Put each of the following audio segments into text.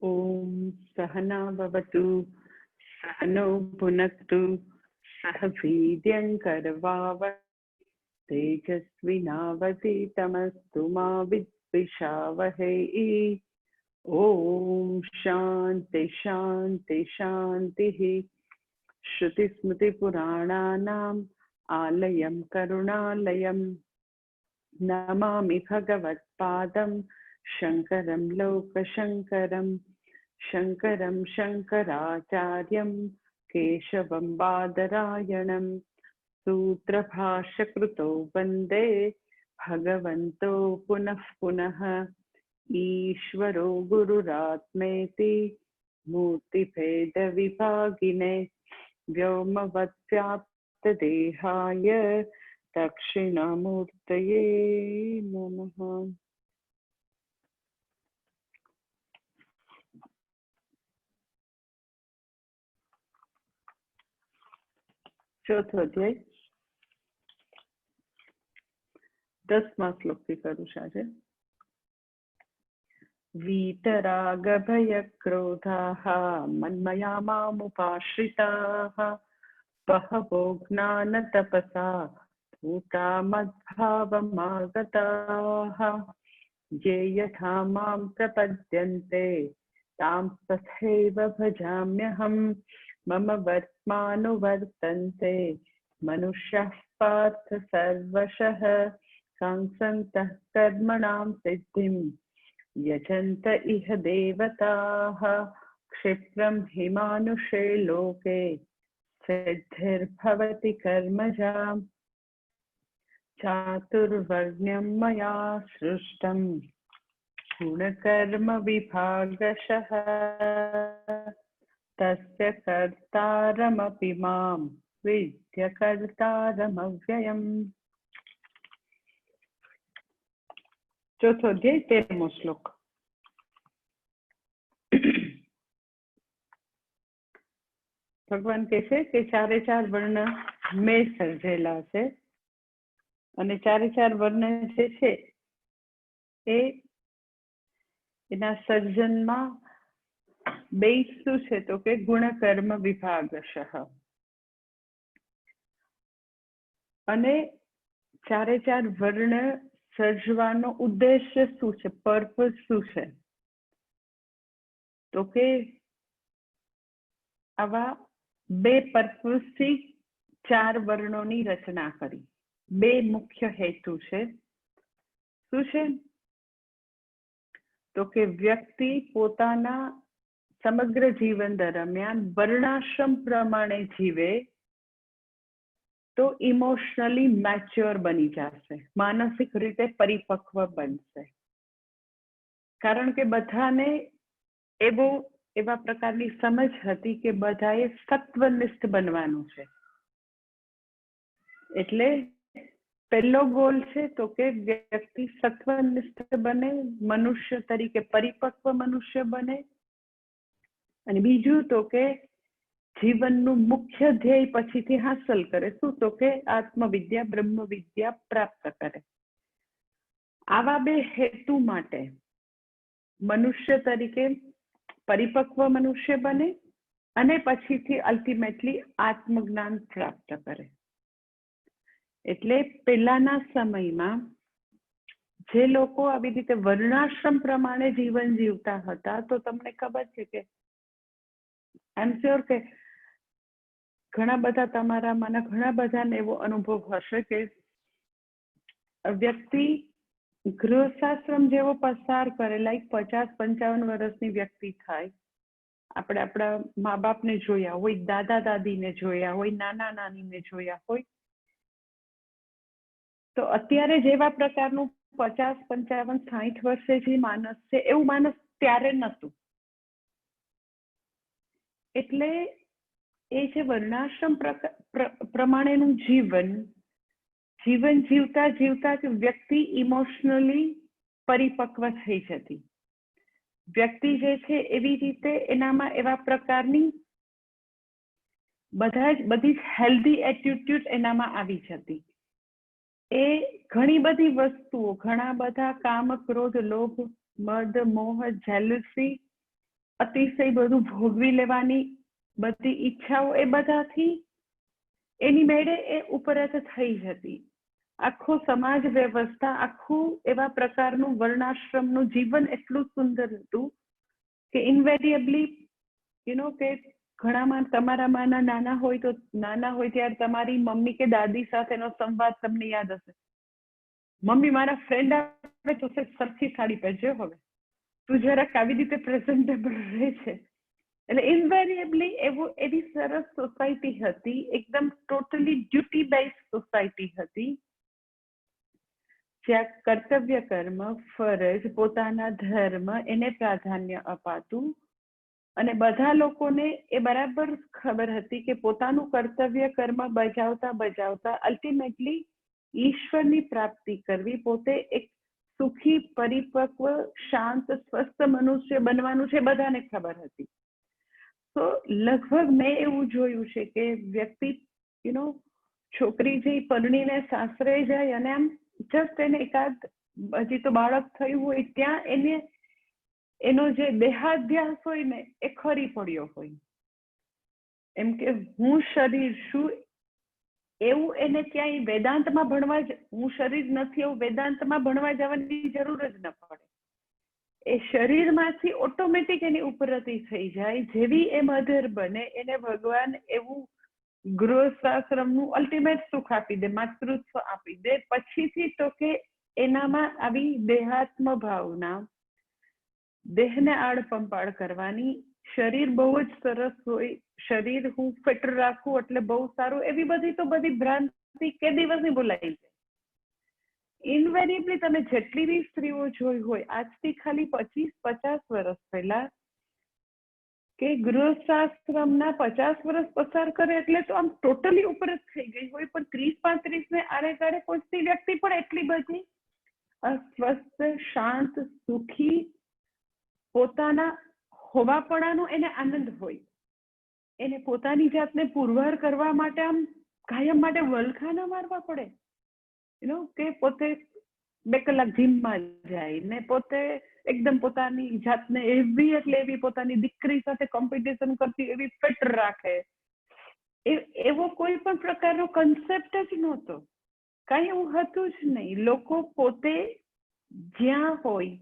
ओम सहना भवतु सहनौ भुनक्तु सह वीर्यङ्करवावहै तेजस्विनावधीतमस्तु मा विद्विषावहै। ओम शांति शांति शांतिः। श्रुतिस्मृतिपुराणानाम् आलयं करुणालयं नमामि भगवत्पादं शङ्करं लोकशङ्करं। शङ्करं शङ्कराचार्यं केशवं बादरायणं सूत्रभाष्यकृतो वन्दे भगवन्तो पुनः पुनः। ईश्वरो गुरुरात्मेति मूर्तिभेदविभागिने व्योमवद्व्याप्तदेहाय दक्षिणामूर्तये नमः। चौथो अध्याय 10मा श्लोकથી કરું છું આજે। वीतरागभयक्रोधाः मन्मया मामुपाश्रिताः बहवो ज्ञानतपसा भूता मद्भावमागताः ये यथा मां प्रपद्यन्ते तां तथैव भजाम्यहम् मम वर्त्मानुवर्तन्ते मनुष्याः पार्थ सर्वशः काङ्क्षन्तः कर्मणां सिद्धिं यजन्त इह देवताः क्षिप्रं हि मानुषे लोके सिद्धिर्भवति कर्मजा चातुर्वर्ण्यं मया सृष्टं गुणकर्म विभागशः तस्य कर्तारमपि मां विद्य कर्तारमव्ययम्। चौथो अध्याय 13मो श्लोक। ભગવાન કહે છે કે ચારે ચાર વર્ણ મેં સર્જેલા છે અને ચારે ચાર વર્ણ જે છે એ એના સર્જનમાં બે શું છે તો કે ગુણકર્મ વિભાગશઃ અને ચારે ચાર વર્ણ સર્જવાનો ઉદ્દેશ્ય શું છે, પર્પઝ શું છે તો કે આવા બે પર્પઝથી ચાર વર્ણોની રચના કરી। બે મુખ્ય હેતુ છે। શું છે તો કે વ્યક્તિ પોતાના સમગ્ર જીવન દરમિયાન વર્ણાશ્રમ પ્રમાણે જીવે તો ઇમોશનલી મેચ્યોર બની જશે, માનસિક રીતે પરિપક્વ બનશે। કારણ કે બધાને એવા પ્રકારની સમજ હતી કે બધાએ સત્વનિષ્ઠ બનવાનું છે। એટલે પહેલો ગોલ છે તો કે વ્યક્તિ સત્વનિષ્ઠ બને, મનુષ્ય તરીકે પરિપક્વ મનુષ્ય બને। અને બીજું તો કે જીવનનું મુખ્ય ધ્યેય પછીથી હાંસલ કરે, શું તો કે આત્મવિદ્યા બ્રહ્મ વિદ્યા પ્રાપ્ત કરે। આવા બે હેતુ માટે મનુષ્ય તરીકે પરિપક્વ મનુષ્ય બને અને પછીથી અલ્ટિમેટલી આત્મજ્ઞાન પ્રાપ્ત કરે। એટલે પહેલાના સમયમાં જે લોકો આવી રીતે વર્ણાશ્રમ પ્રમાણે જીવન જીવતા હતા તો તમને ખબર છે કે આઈ એમ શ્યોર કે ઘણા બધા તમારામાંના ઘણા બધાને એવો અનુભવ હશે કે વ્યક્તિ ગૃહસ્થાશ્રમ જેવો પસાર કરે, લાઈક 50-55 વર્ષની વ્યક્તિ થાય, આપણે આપણા મા બાપને જોયા હોય, દાદા દાદીને જોયા હોય, નાના નાનીને જોયા હોય, તો અત્યારે જેવા પ્રકારનું 50-55-60 વર્ષે જે માણસ છે એવું માણસ ત્યારે નહોતું। એટલે એ જે વર્ણાશ્રમ પ્રમાણેનું જીવન જીવતા જીવતા વ્યક્તિ ઇમોશનલી પરિપક્વ થઈ જતી। વ્યક્તિ જે છે એવી રીતે એનામાં એવા પ્રકારની બધી જ હેલ્ધી એટીટ્યુડ એનામાં આવી જતી। એ ઘણી બધી વસ્તુઓ, ઘણા બધા કામ, ક્રોધ, લોભ, મદ, મોહ, જેલસી અતિશય બધું ભોગવી લેવાની બધી ઈચ્છાઓ એ બધાથી એની મેળે એ ઉપર જ થઈ જતી. આખો સમાજ વ્યવસ્થા, આખું એવા પ્રકારનું વર્ણાશ્રમનું જીવન એટલું સુંદર હતું કે ઇન્વેરિયેબલી કે ઘણામાં તમારામાંના નાના હોય તો નાના હોય ત્યારે તમારી મમ્મી કે દાદી સાથેનો સંવાદ તમને યાદ હશે. મમ્મી, મારા ફ્રેન્ડ આવે તો સરખી સાડી પહેરજો, હવે તું જરાક આવી રીતે પ્રેઝન્ટેબલ રહે છે. એટલે ઇન્વેરિયેબલી એવી સરસ સોસાયટી હતી, એકદમ ટોટલી ડ્યુટી બેઝ સોસાયટી હતી, જ્યાં કર્તવ્ય, કર્મ, ફરજ, પોતાના ધર્મ એને પ્રાધાન્ય અપાતું અને બધા લોકોને એ બરાબર ખબર હતી કે પોતાનું કર્તવ્ય કર્મ બજાવતા અલ્ટિમેટલી ઈશ્વરની પ્રાપ્તિ કરવી, પોતે એક સુખી, પરિપક્વ, શાંત, સ્વસ્થ મનુષ્ય બનવાનું છે, બધાને ખબર હતી. તો લગભગ મેં એવું જોયું છે કે વ્યક્તિ છોકરી જે પરણીને સાસરે જાય અને આમ જસ્ટ એને એકાદ હજી તો બાળક થયું હોય ત્યાં એને એનો જે દેહાધ્યાસ હોય ને એ ખરી પડ્યો હોય, એમ કે હું શરીર છું એવું એને ક્યાંય વેદાંતમાં ભણવા હું શરીર નથી એવું વેદાંતમાં ભણવા જવાની જરૂર જ ન પડે. એ શરીરમાંથી ઓટોમેટિક એની ઉપરતી થઈ જાય. જેવી એ મધર બને એને ભગવાન એવું ગૃહસ્થાશ્રમનું અલ્ટિમેટ સુખ આપી દે, માતૃત્વ આપી દે. પછીથી તો કે એનામાં આવી દેહાત્મ ભાવના, દેહને આડપંપાળ કરવાની, શરીર બહુ જ સરસ હોય, શરીર હું ફિટ રાખું એટલે બહુ સારું, એવી બધી ભ્રાંતિ કે દિવસની બોલાઈ જાય. ઇનવેરિયેબલી તમે જેટલી બી સ્ત્રીઓ જોઈ હોય આજથી ખાલી 25-50 વર્ષ પહેલા કે ગૃહસ્થાશ્રમના 50 વર્ષ પસાર કરે એટલે તો આમ ટોટલી ઉપર જ થઈ ગઈ હોય, પણ 30-35 ને આડે ગાળે પહોંચતી વ્યક્તિ પણ એટલી બધી અસ્વસ્થ, શાંત, સુખી, પોતાના હોવાપણાનો એને આનંદ હોય, એને પોતાની જાતને પુરવાર કરવા માટે આમ કાયમ માટે વલખા ન મારવા પડે, કે પોતે 2 કલાક જીમમાં જાય ને પોતે એકદમ પોતાની જાતને એવી પોતાની દીકરી સાથે કોમ્પિટિશન કરતી એવી ફિટ રાખે, એવો કોઈ પણ પ્રકારનો કન્સેપ્ટ જ નહોતો. કાંઈ એવું હતું જ નહીં. લોકો પોતે જ્યાં હોય,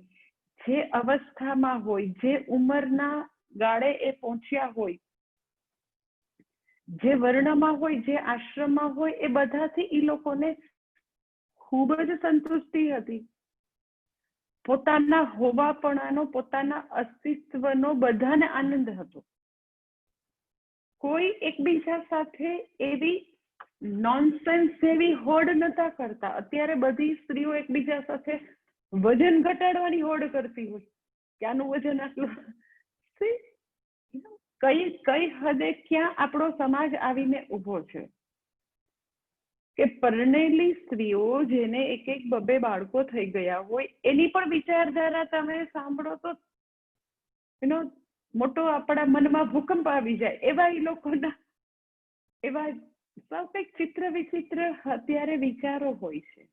જે અવસ્થામાં હોય, જે ઉંમરના ગાળે એ પહોંચ્યા હોય, જે વર્ણમાં હોય, જે આશ્રમમાં હોય, એ બધાથી એ લોકોને ખૂબ જ સંતુષ્ટિ હતી. પોતાના હોવાપણાનો, પોતાના અસ્તિત્વનો બધાને આનંદ હતો. કોઈ એકબીજા સાથે એવી નોનસેન્સ જેવી હોડ નતા કરતા. અત્યારે બધી સ્ત્રીઓ એકબીજા સાથે વજન ઘટાડવાની હોડ કરતી હોય કે આનું વજન આટલું. કઈ હદે ક્યાં આપણો સમાજ આવીને ઉભો છે કે પરણેલી સ્ત્રીઓ જેને 1-2 બાળકો થઈ ગયા હોય એની પણ વિચારધારા તમે સાંભળો તો મોટો આપણા મનમાં ભૂકંપ આવી જાય. એવા એ લોકોના એવા સૌ કંઈક ચિત્ર વિચિત્ર અત્યારે વિચારો હોય છે.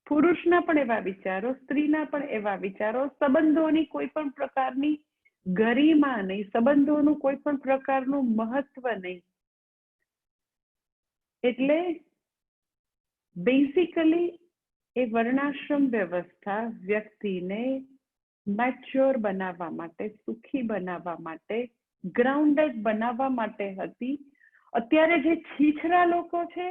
પુરુષના પણ એવા વિચારો, સ્ત્રીના પણ એવા વિચારો. સંબંધોની કોઈ પણ પ્રકારની ગરિમા નહીં, સંબંધોનું કોઈ પણ પ્રકારનું મહત્વ નહીં. એટલે બેઝિકલી એ વર્ણાશ્રમ વ્યવસ્થા વ્યક્તિને મેચ્યોર બનાવવા માટે, સુખી બનાવવા માટે, ગ્રાઉન્ડેડ બનાવવા માટે હતી. અત્યારે જે છીછરા લોકો છે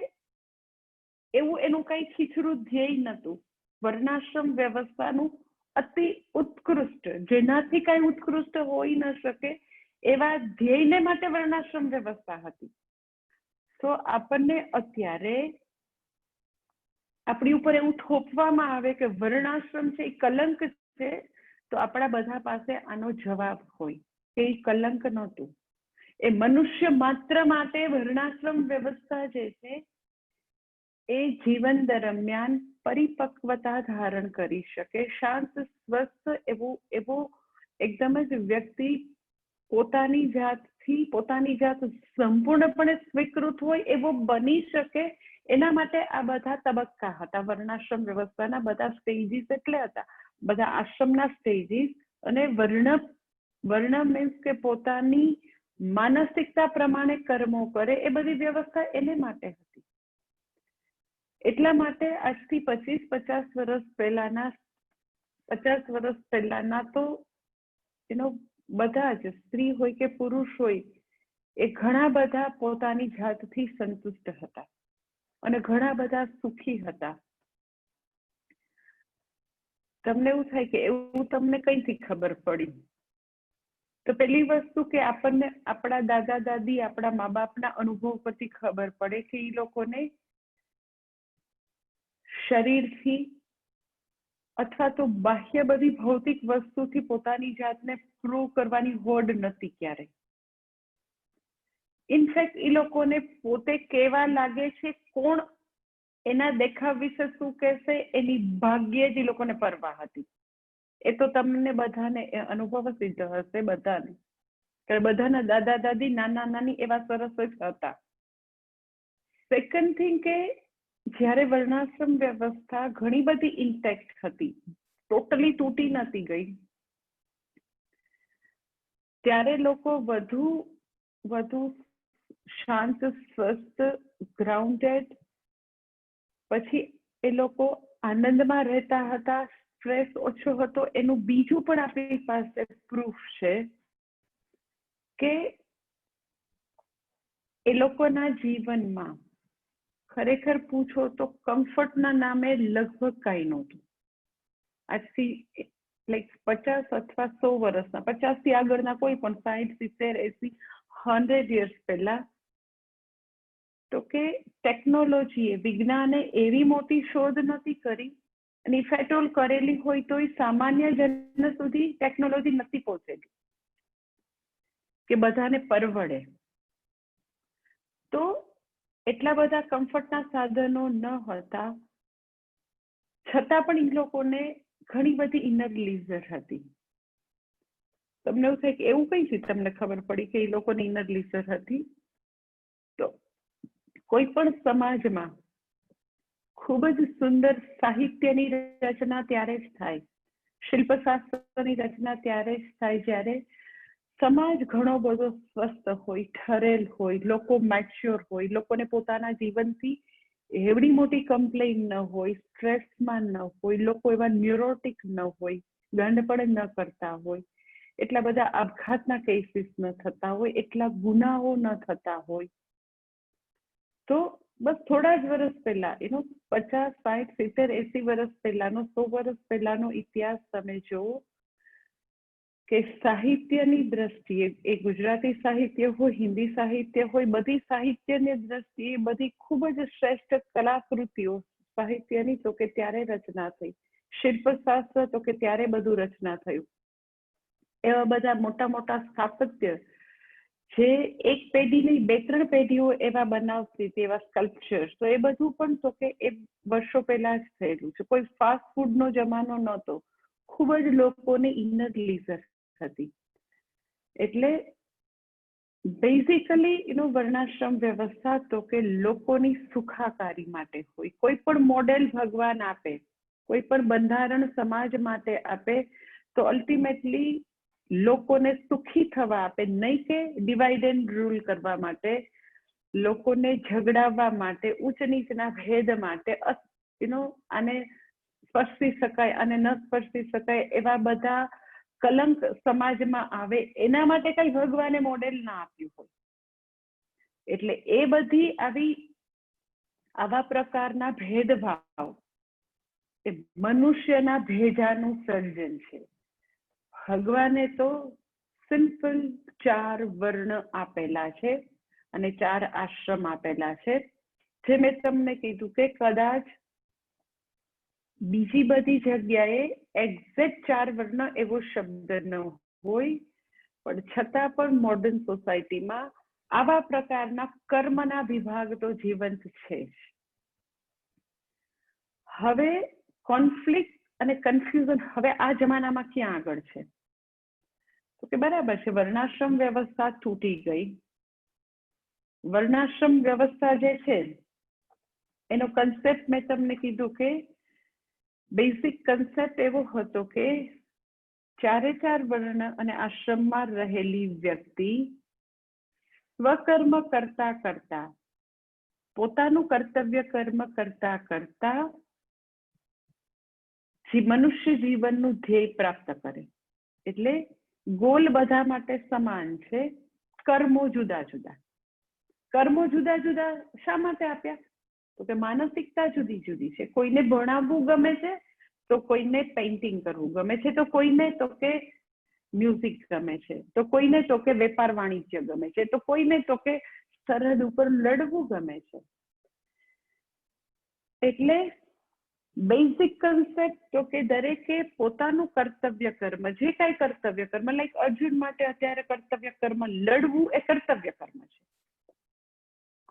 એવું એનું કઈ છીછરું ધ્યેય નહોતું. વર્ણાશ્રમ વ્યવસ્થાનું અતિ ઉત્કૃષ્ટ, જેનાથી કઈ ઉત્કૃષ્ટ હોઈ ન શકે એવા ધ્યેયને માટે વર્ણાશ્રમ વ્યવસ્થા હતી. તો આપણને અત્યારે આપણી ઉપર એવું થોપવામાં આવે કે વર્ણાશ્રમ છે એ કલંક છે, તો આપણા બધા પાસે આનો જવાબ હોય કે એ કલંક નહોતું. એ મનુષ્ય માત્ર માટે વર્ણાશ્રમ વ્યવસ્થા જે છે એ જીવન દરમિયાન પરિપક્વતા ધારણ કરી શકે, શાંત, સ્વસ્થ એવો એકદમ જ વ્યક્તિ પોતાની જાત સંપૂર્ણપણે સ્વીકૃત હોય એવો બની શકે. એના માટે આ બધા તબક્કા હતા. વર્ણાશ્રમ વ્યવસ્થાના બધા સ્ટેજીસ એટલે હતા, બધા આશ્રમના સ્ટેજીસ અને વર્ણ વર્ણ મીન્સ કે પોતાની માનસિકતા પ્રમાણે કર્મો કરે, એ બધી વ્યવસ્થા એને માટે હતી. એટલા માટે આજથી 25-50 વર્ષ પહેલાના 50 વર્ષ પહેલાના તો બધા જ સ્ત્રી હોય કે પુરુષ હોય એ ઘણા બધા પોતાની જાતથી સંતુષ્ટ હતા અને ઘણા બધા સુખી હતા. તમને એવું થાય કે એવું તમને કઈથી ખબર પડી? તો પહેલી વસ્તુ કે આપણને આપણા દાદા દાદી, આપણા મા બાપના અનુભવ પરથી ખબર પડે કે એ લોકોને શરીરથી અથવા તો બાહ્ય બધી ભૌતિક વસ્તુથી પોતાની જાતને પ્રૂવ કરવાની હોડ નથી ક્યારે. ઇનફેક્ટ એ લોકોને પોતે કેવા લાગે છે, કોણ એના દેખાવ વિશે શું કહેશે, એની ભાગ્યે જ એ લોકોને પરવા હતી. એ તો તમને બધાને અનુભવ સિદ્ધ હશે, બધાને, કે બધાના દાદા દાદી, નાના નાની એવા સરસ જ હતા. સેકન્ડ થિંગ કે જ્યારે વર્ણાશ્રમ વ્યવસ્થા ઘણી બધી ઇન્ટેક્ટ હતી, ટોટલી તૂટી નથી ગઈ, ત્યારે લોકો વધુ શાંત, સ્વસ્થ, ગ્રાઉન્ડેડ, પછી એ લોકો આનંદમાં રહેતા હતા, સ્ટ્રેસ ઓછો હતો. એનું બીજું પણ આપણી પાસે પ્રૂફ છે કે એ લોકોના જીવનમાં ખરેખર પૂછો તો કમ્ફર્ટના નામે લગભગ કાંઈ નહોતું. આજથી લાઈક 50 અથવા 100 વર્ષના, 50 થી આગળના કોઈ પણ 60, 70, 80, 100 years પહેલા તો કે ટેકનોલોજીએ, વિજ્ઞાને એવી મોટી શોધ નથી કરી, અને ઇફેટોલ કરેલી હોય તો એ સામાન્ય જન સુધી ટેકનોલોજી નથી પહોંચેલી કે બધાને પરવડે. તો એટલા બધા કમ્ફર્ટના સાધનો ન હતા, છતાં પણ એ લોકોને ઘણી બધી ઇનર લીઝર હતી. તમને એવું થાય કે એવું કઈ છે તમને ખબર પડી કે એ લોકોને ઇનર લીઝર હતી? તો કોઈ પણ સમાજમાં ખૂબ જ સુંદર સાહિત્યની રચના ત્યારે જ થાય, શિલ્પશાસ્ત્રની રચના ત્યારે જ થાય જ્યારે સમાજ ઘણો બધો સ્વસ્થ હોય, ઠરેલ હોય, લોકો મેચ્યોર હોય, લોકોને પોતાના જીવનથી એવડી મોટી કમ્પ્લેન ન હોય, સ્ટ્રેસમાં ન હોય, લોકો એવા ન્યુરોટિક ન હોય, દંડ પણ ન કરતા હોય, એટલા બધા આપઘાતના કેસીસ ન થતા હોય, એટલા ગુનાઓ ન થતા હોય. તો બસ થોડા જ વર્ષ પહેલા, 50, 60, 70, 80 વર્ષ પહેલાનો, 100 વર્ષ પહેલાનો ઇતિહાસ તમે જુઓ કે સાહિત્યની દ્રષ્ટિએ, એ ગુજરાતી સાહિત્ય હોય, હિન્દી સાહિત્ય હોય, બધી સાહિત્યની દ્રષ્ટિએ બધી ખૂબ જ શ્રેષ્ઠ કલાકૃતિઓ સાહિત્યની તો કે ત્યારે રચના થઈ, શિલ્પશાસ્ત્ર તો કે ત્યારે બધું રચના થયું. એવા બધા મોટા મોટા સ્થાપત્ય જે એક પેઢી નહીં 2-3 પેઢીઓ એવા બનાવતી હતી, એવા સ્કલ્પચર, તો એ બધું પણ તો કે એ વર્ષો પહેલા જ થયેલું છે. કોઈ ફાસ્ટ ફૂડનો જમાનો નહોતો, ખૂબ જ લોકોને ઇનર લીઝર હતી. એટલે બેઝિકલી વર્ણાશ્રમ વ્યવસ્થા તો કે લોકોની સુખાકારી માટે હોય. કોઈ પણ મોડેલ ભગવાન આપે, કોઈ પણ બંધારણ સમાજ માટે આપે, તો અલ્ટિમેટલી લોકોને સુખી થવા આપે, નહીં કે ડિવાઇડ એન્ડ રૂલ કરવા માટે, લોકોને ઝઘડાવવા માટે, ઉચ્ચ નીચના ભેદ માટે, આને સ્પર્શી શકાય અને ન સ્પર્શી શકાય એવા બધા કલંક સમાજમાં આવે, એના માટે કઈ ભગવાને મોડેલ ના આપ્યું હોય. એટલે એ બધી આવા પ્રકારના ભેદભાવ એ મનુષ્યના ભેજાનું સર્જન છે. ભગવાને તો સિમ્પલ 4 વર્ણ આપેલા છે અને 4 આશ્રમ આપેલા છે, જે મેં તમને કીધું કે કદાચ બીજી બધી જગ્યાએ એક્ઝેક્ટ 4 વર્ણ એવો શબ્દ ન હોય, પણ છતાં પણ મોડર્ન સોસાયટીમાં આવા પ્રકારના કર્મના વિભાગ તો જીવંત છે જ. હવે કોન્ફ્લિક્ટ અને કન્ફ્યુઝન હવે આ જમાનામાં ક્યાં આગળ છે? તો કે બરાબર છે, વર્ણાશ્રમ વ્યવસ્થા તૂટી ગઈ. વર્ણાશ્રમ વ્યવસ્થા જે છે એનો કન્સેપ્ટ મેં તમને કીધું કે બેઝિક કન્સેપ્ટ એવો હતો કે ચારે ચાર વર્ણ અને આશ્રમમાં રહેલી વ્યક્તિ સ્વકર્મ કરતા કરતા, પોતાનું કર્તવ્ય કર્મ કરતા કરતા મનુષ્ય જીવનનું ધ્યેય પ્રાપ્ત કરે. એટલે ગોલ બધા માટે સમાન છે, કર્મો જુદા જુદા. કર્મો જુદા જુદા શા માટે આપ્યા? તો કે માનસિકતા જુદી જુદી છે. કોઈને ભણાવવું ગમે છે તો કોઈને પેઇન્ટિંગ કરવું ગમે છે, તો કોઈને તો કે મ્યુઝિક ગમે છે, તો કોઈને તો કે વેપાર વાણિજ્ય ગમે છે, તો કોઈને તો કે સરહદ ઉપર લડવું ગમે છે. એટલે બેઝિક કન્સેપ્ટ તો કે દરેકે પોતાનું કર્તવ્ય કર્મ, જે કાંઈ કર્તવ્ય કર્મ, લાઈક અર્જુન માટે અત્યારે કર્તવ્ય કર્મ લડવું એ કર્તવ્ય કર્મ છે.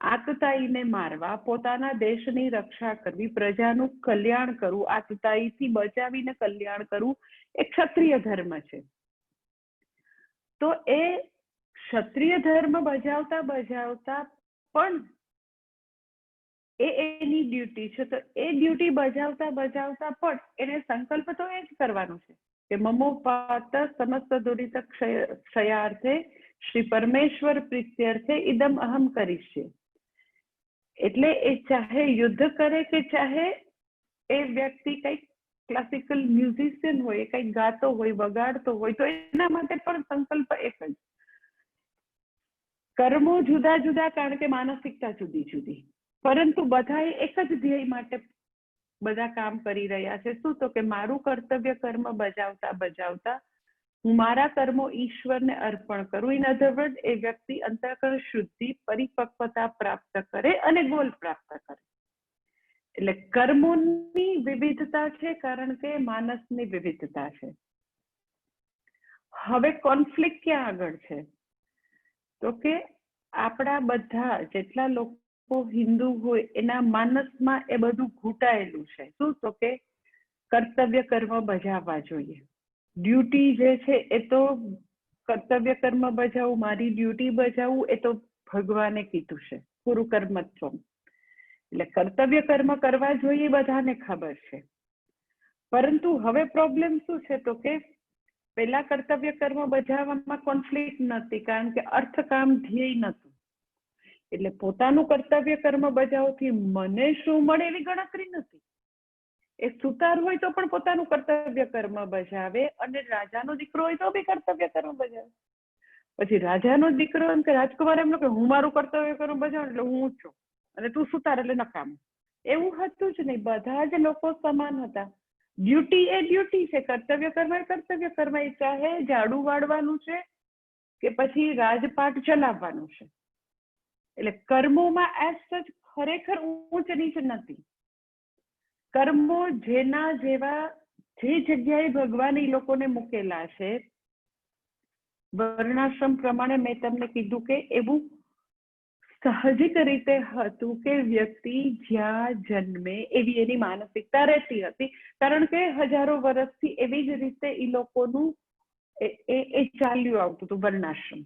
આતતાઈને મારવા, પોતાના દેશની રક્ષા કરવી, પ્રજાનું કલ્યાણ કરવું, આતતાઈથી બચાવીને કલ્યાણ કરવું એ ક્ષત્રિય ધર્મ છે. તો એ ક્ષત્રિય ધર્મ બજાવતા બજાવતા પણ એની ડ્યુટી છે. તો એ ડ્યુટી બજાવતા બજાવતા પણ એને સંકલ્પ તો એ જ કરવાનો છે કે મમોપાત સમસ્ત દુરિત ક્ષયાર્થે શ્રી પરમેશ્વર પ્રીત્યર્થે ઇદમ અહમ કરીશ્ય. એટલે એ ચાહે યુદ્ધ કરે કે ચાહે એ વ્યક્તિ કંઈક ક્લાસિકલ મ્યુઝિશિયન હોય, કંઈક ગાતો હોય, વગાડતો હોય, તો એના માટે પણ સંકલ્પ એક જ. કર્મો જુદા જુદા કારણ કે માનસિકતા જુદી જુદી, પરંતુ બધા એક જ ધ્યેય માટે બધા કામ કરી રહ્યા છે. શું? તો કે મારું કર્તવ્ય કર્મ બજાવતા બજાવતા હું મારા કર્મો ઈશ્વરને અર્પણ કરું. ઇન અધર વર્ડ, એ વ્યક્તિ અંતઃકરણ શુદ્ધિ, પરિપક્વતા પ્રાપ્ત કરે અને ગોલ પ્રાપ્ત કરે. એટલે કર્મોની વિવિધતા છે કારણ કે માનસની વિવિધતા છે. હવે કોન્ફ્લિક્ટ ક્યાં આગળ છે? તો કે આપણા બધા જેટલા લોકો હિન્દુ હોય એના માનસમાં એ બધું ઘૂંટાયેલું છે. શું? તો કે કર્તવ્ય કર્મ બજાવવા જોઈએ. ડ્યુટી જે છે એ તો કર્તવ્ય કર્મ બજાવવું, મારી ડ્યુટી બજાવવું એ તો ભગવાને કીધું છે, પૂરું કર્મત્વમ. એટલે કર્તવ્ય કર્મ કરવા જોઈએ બધાને ખબર છે. પરંતુ હવે પ્રોબ્લેમ શું છે? તો કે પેલા કર્તવ્ય કર્મ બજાવવામાં કોન્ફ્લિક્ટ નથી કારણ કે અર્થકામ ધ્યેય નતું. એટલે પોતાનું કર્તવ્ય કર્મ બજાવથી મને શું મળે એવી ગણતરી નથી. એ સુતાર હોય તો પણ પોતાનું કર્તવ્ય કર્મ બજાવે અને રાજાનો દીકરો હોય તો બી કર્તવ્ય કર્મ બજાવે. પછી રાજાનો દીકરો એમ કે રાજકુમાર એમ કે હું મારું કર્તવ્ય કર્મ બજાવું એટલે હું છું અને તું સુતાર એટલે નકામું. એવું હતું જ નહીં. બધા જ લોકો સમાન હતા. ડ્યુટી એ ડ્યુટી છે, કર્તવ્ય કર્મ એ કર્તવ્ય કર્મ. એ ચાહે ઝાડુ વાળવાનું છે કે પછી રાજપાટ ચલાવવાનું છે. એટલે કર્મોમાં એઝ સચ ખરેખર ઊંચ નીચ નથી. કર્મો જેના જેવા જે જગ્યાએ ભગવાન એ લોકોને મૂકેલા છે, વર્ણાશ્રમ પ્રમાણે મેં તમને કીધું કે એવું સાહજિક રીતે હતું કે વ્યક્તિ જ્યાં જન્મે એવી એની માનસિકતા રહેતી હતી કારણ કે હજારો વર્ષથી એવી જ રીતે એ લોકોનું એ ચાલ્યું આવતું હતું વર્ણાશ્રમ.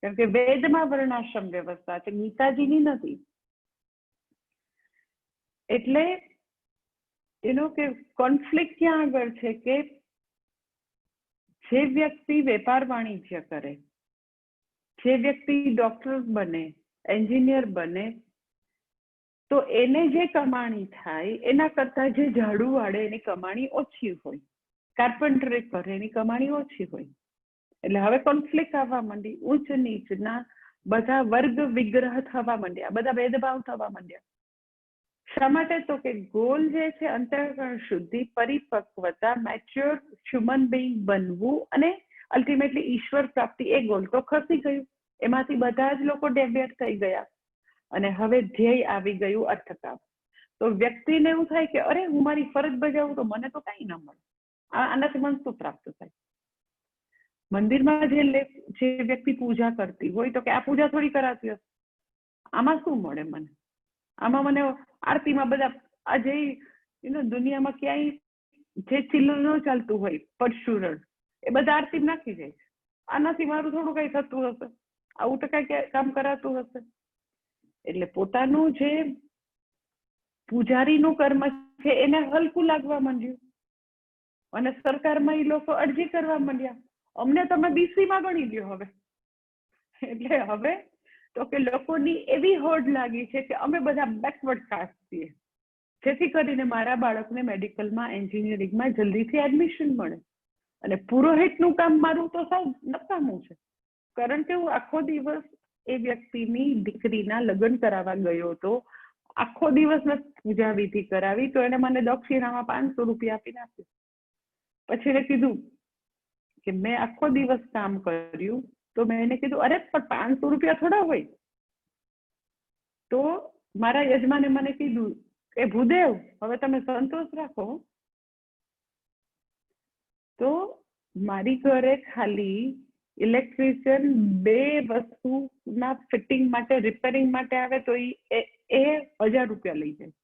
કારણ કે વેદમાં વર્ણાશ્રમ વ્યવસ્થા છે, ગીતાજીની નથી. એટલે એનો કે કોન્ફ્લિક્ટ ક્યાં આગળ છે કે જે વ્યક્તિ વેપાર વાણિજ્ય કરે, જે વ્યક્તિ ડોક્ટર બને, એન્જિનિયર બને, તો એને જે કમાણી થાય એના કરતા જે ઝાડુ વાળે એની કમાણી ઓછી હોય, કાર્પેન્ટરી કરે એની કમાણી ઓછી હોય. એટલે હવે કોન્ફ્લિક્ટ આવવા માંડી, ઉચ્ચ નીચના બધા વર્ગ વિગ્રહ થવા માંડ્યા, બધા ભેદભાવ થવા માંડ્યા. શા માટે? તો કે ગોલ જે છે અંતઃકરણ શુદ્ધિ, પરિપક્વતા, મેચ્યોર હ્યુમન બિંગ બનવું અને અલ્ટિમેટલી ઈશ્વર પ્રાપ્તિ, એ ગોલ તો ખસી ગયું. એમાંથી બધા જ લોકો ડેવિએટ થઈ ગયા અને હવે ધ્યેય આવી ગયું અર્થકામ. તો વ્યક્તિને એવું થાય કે અરે હું મારી ફરજ બજાવું તો મને તો કઈ ના મળે, આનાથી મને શું પ્રાપ્ત થાય? મંદિરમાં જે વ્યક્તિ પૂજા કરતી હોય તો કે આ પૂજા થોડી કરાતી હશે, આમાં શું મળે મને? આમાં મને આરતીમાં બધા આ જે દુનિયામાં ક્યાંય જે ચિલ્લર ન ચાલતું હોય, પરશુરણ, એ બધા આરતી નાખી જાય છે. આનાથી મારું થોડું કઈ થતું હશે, આવું તો કઈ કામ કરાતું હશે. એટલે પોતાનું જે પૂજારીનું કર્મ છે એને હલકું લાગવા માંડ્યું. અને સરકારમાં એ લોકો અરજી કરવા માંડ્યા, અમને તમે BC માં ગણી લ્યો હવે. એટલે હવે તો કે લોકોની એવી હોડ લાગી છે કે અમે બધા બેકવર્ડ કાસ્ટ છીએ, જેથી કરીને મારા બાળકને મેડિકલમાં, એન્જિનિયરિંગમાં જલ્દીથી એડમિશન મળે. અને પુરોહિતનું કામ મારું તો સાવ નકામું છે, કારણ કે હું આખો દિવસ એ વ્યક્તિની દીકરીના લગ્ન કરાવવા ગયો હતો, આખો દિવસ મેં પૂજા વિધિ કરાવી, તો એને મને દક્ષિણામાં 500 રૂપિયા આપીને આપ્યું. પછી એને કીધું કે મેં આખો દિવસ કામ કર્યું, તો મેં એને કીધું અરે પણ 500 રૂપિયા થોડા હોય. તો મારા યજમાને મને કીધું કે ભૂદેવ હવે તમે સંતોષ રાખો. તો મારી ઘરે ખાલી ઇલેક્ટ્રિશિયન 2 વસ્તુના ફિટિંગ માટે, રિપેરિંગ માટે આવે તો એ 1000 રૂપિયા લઈ જાય.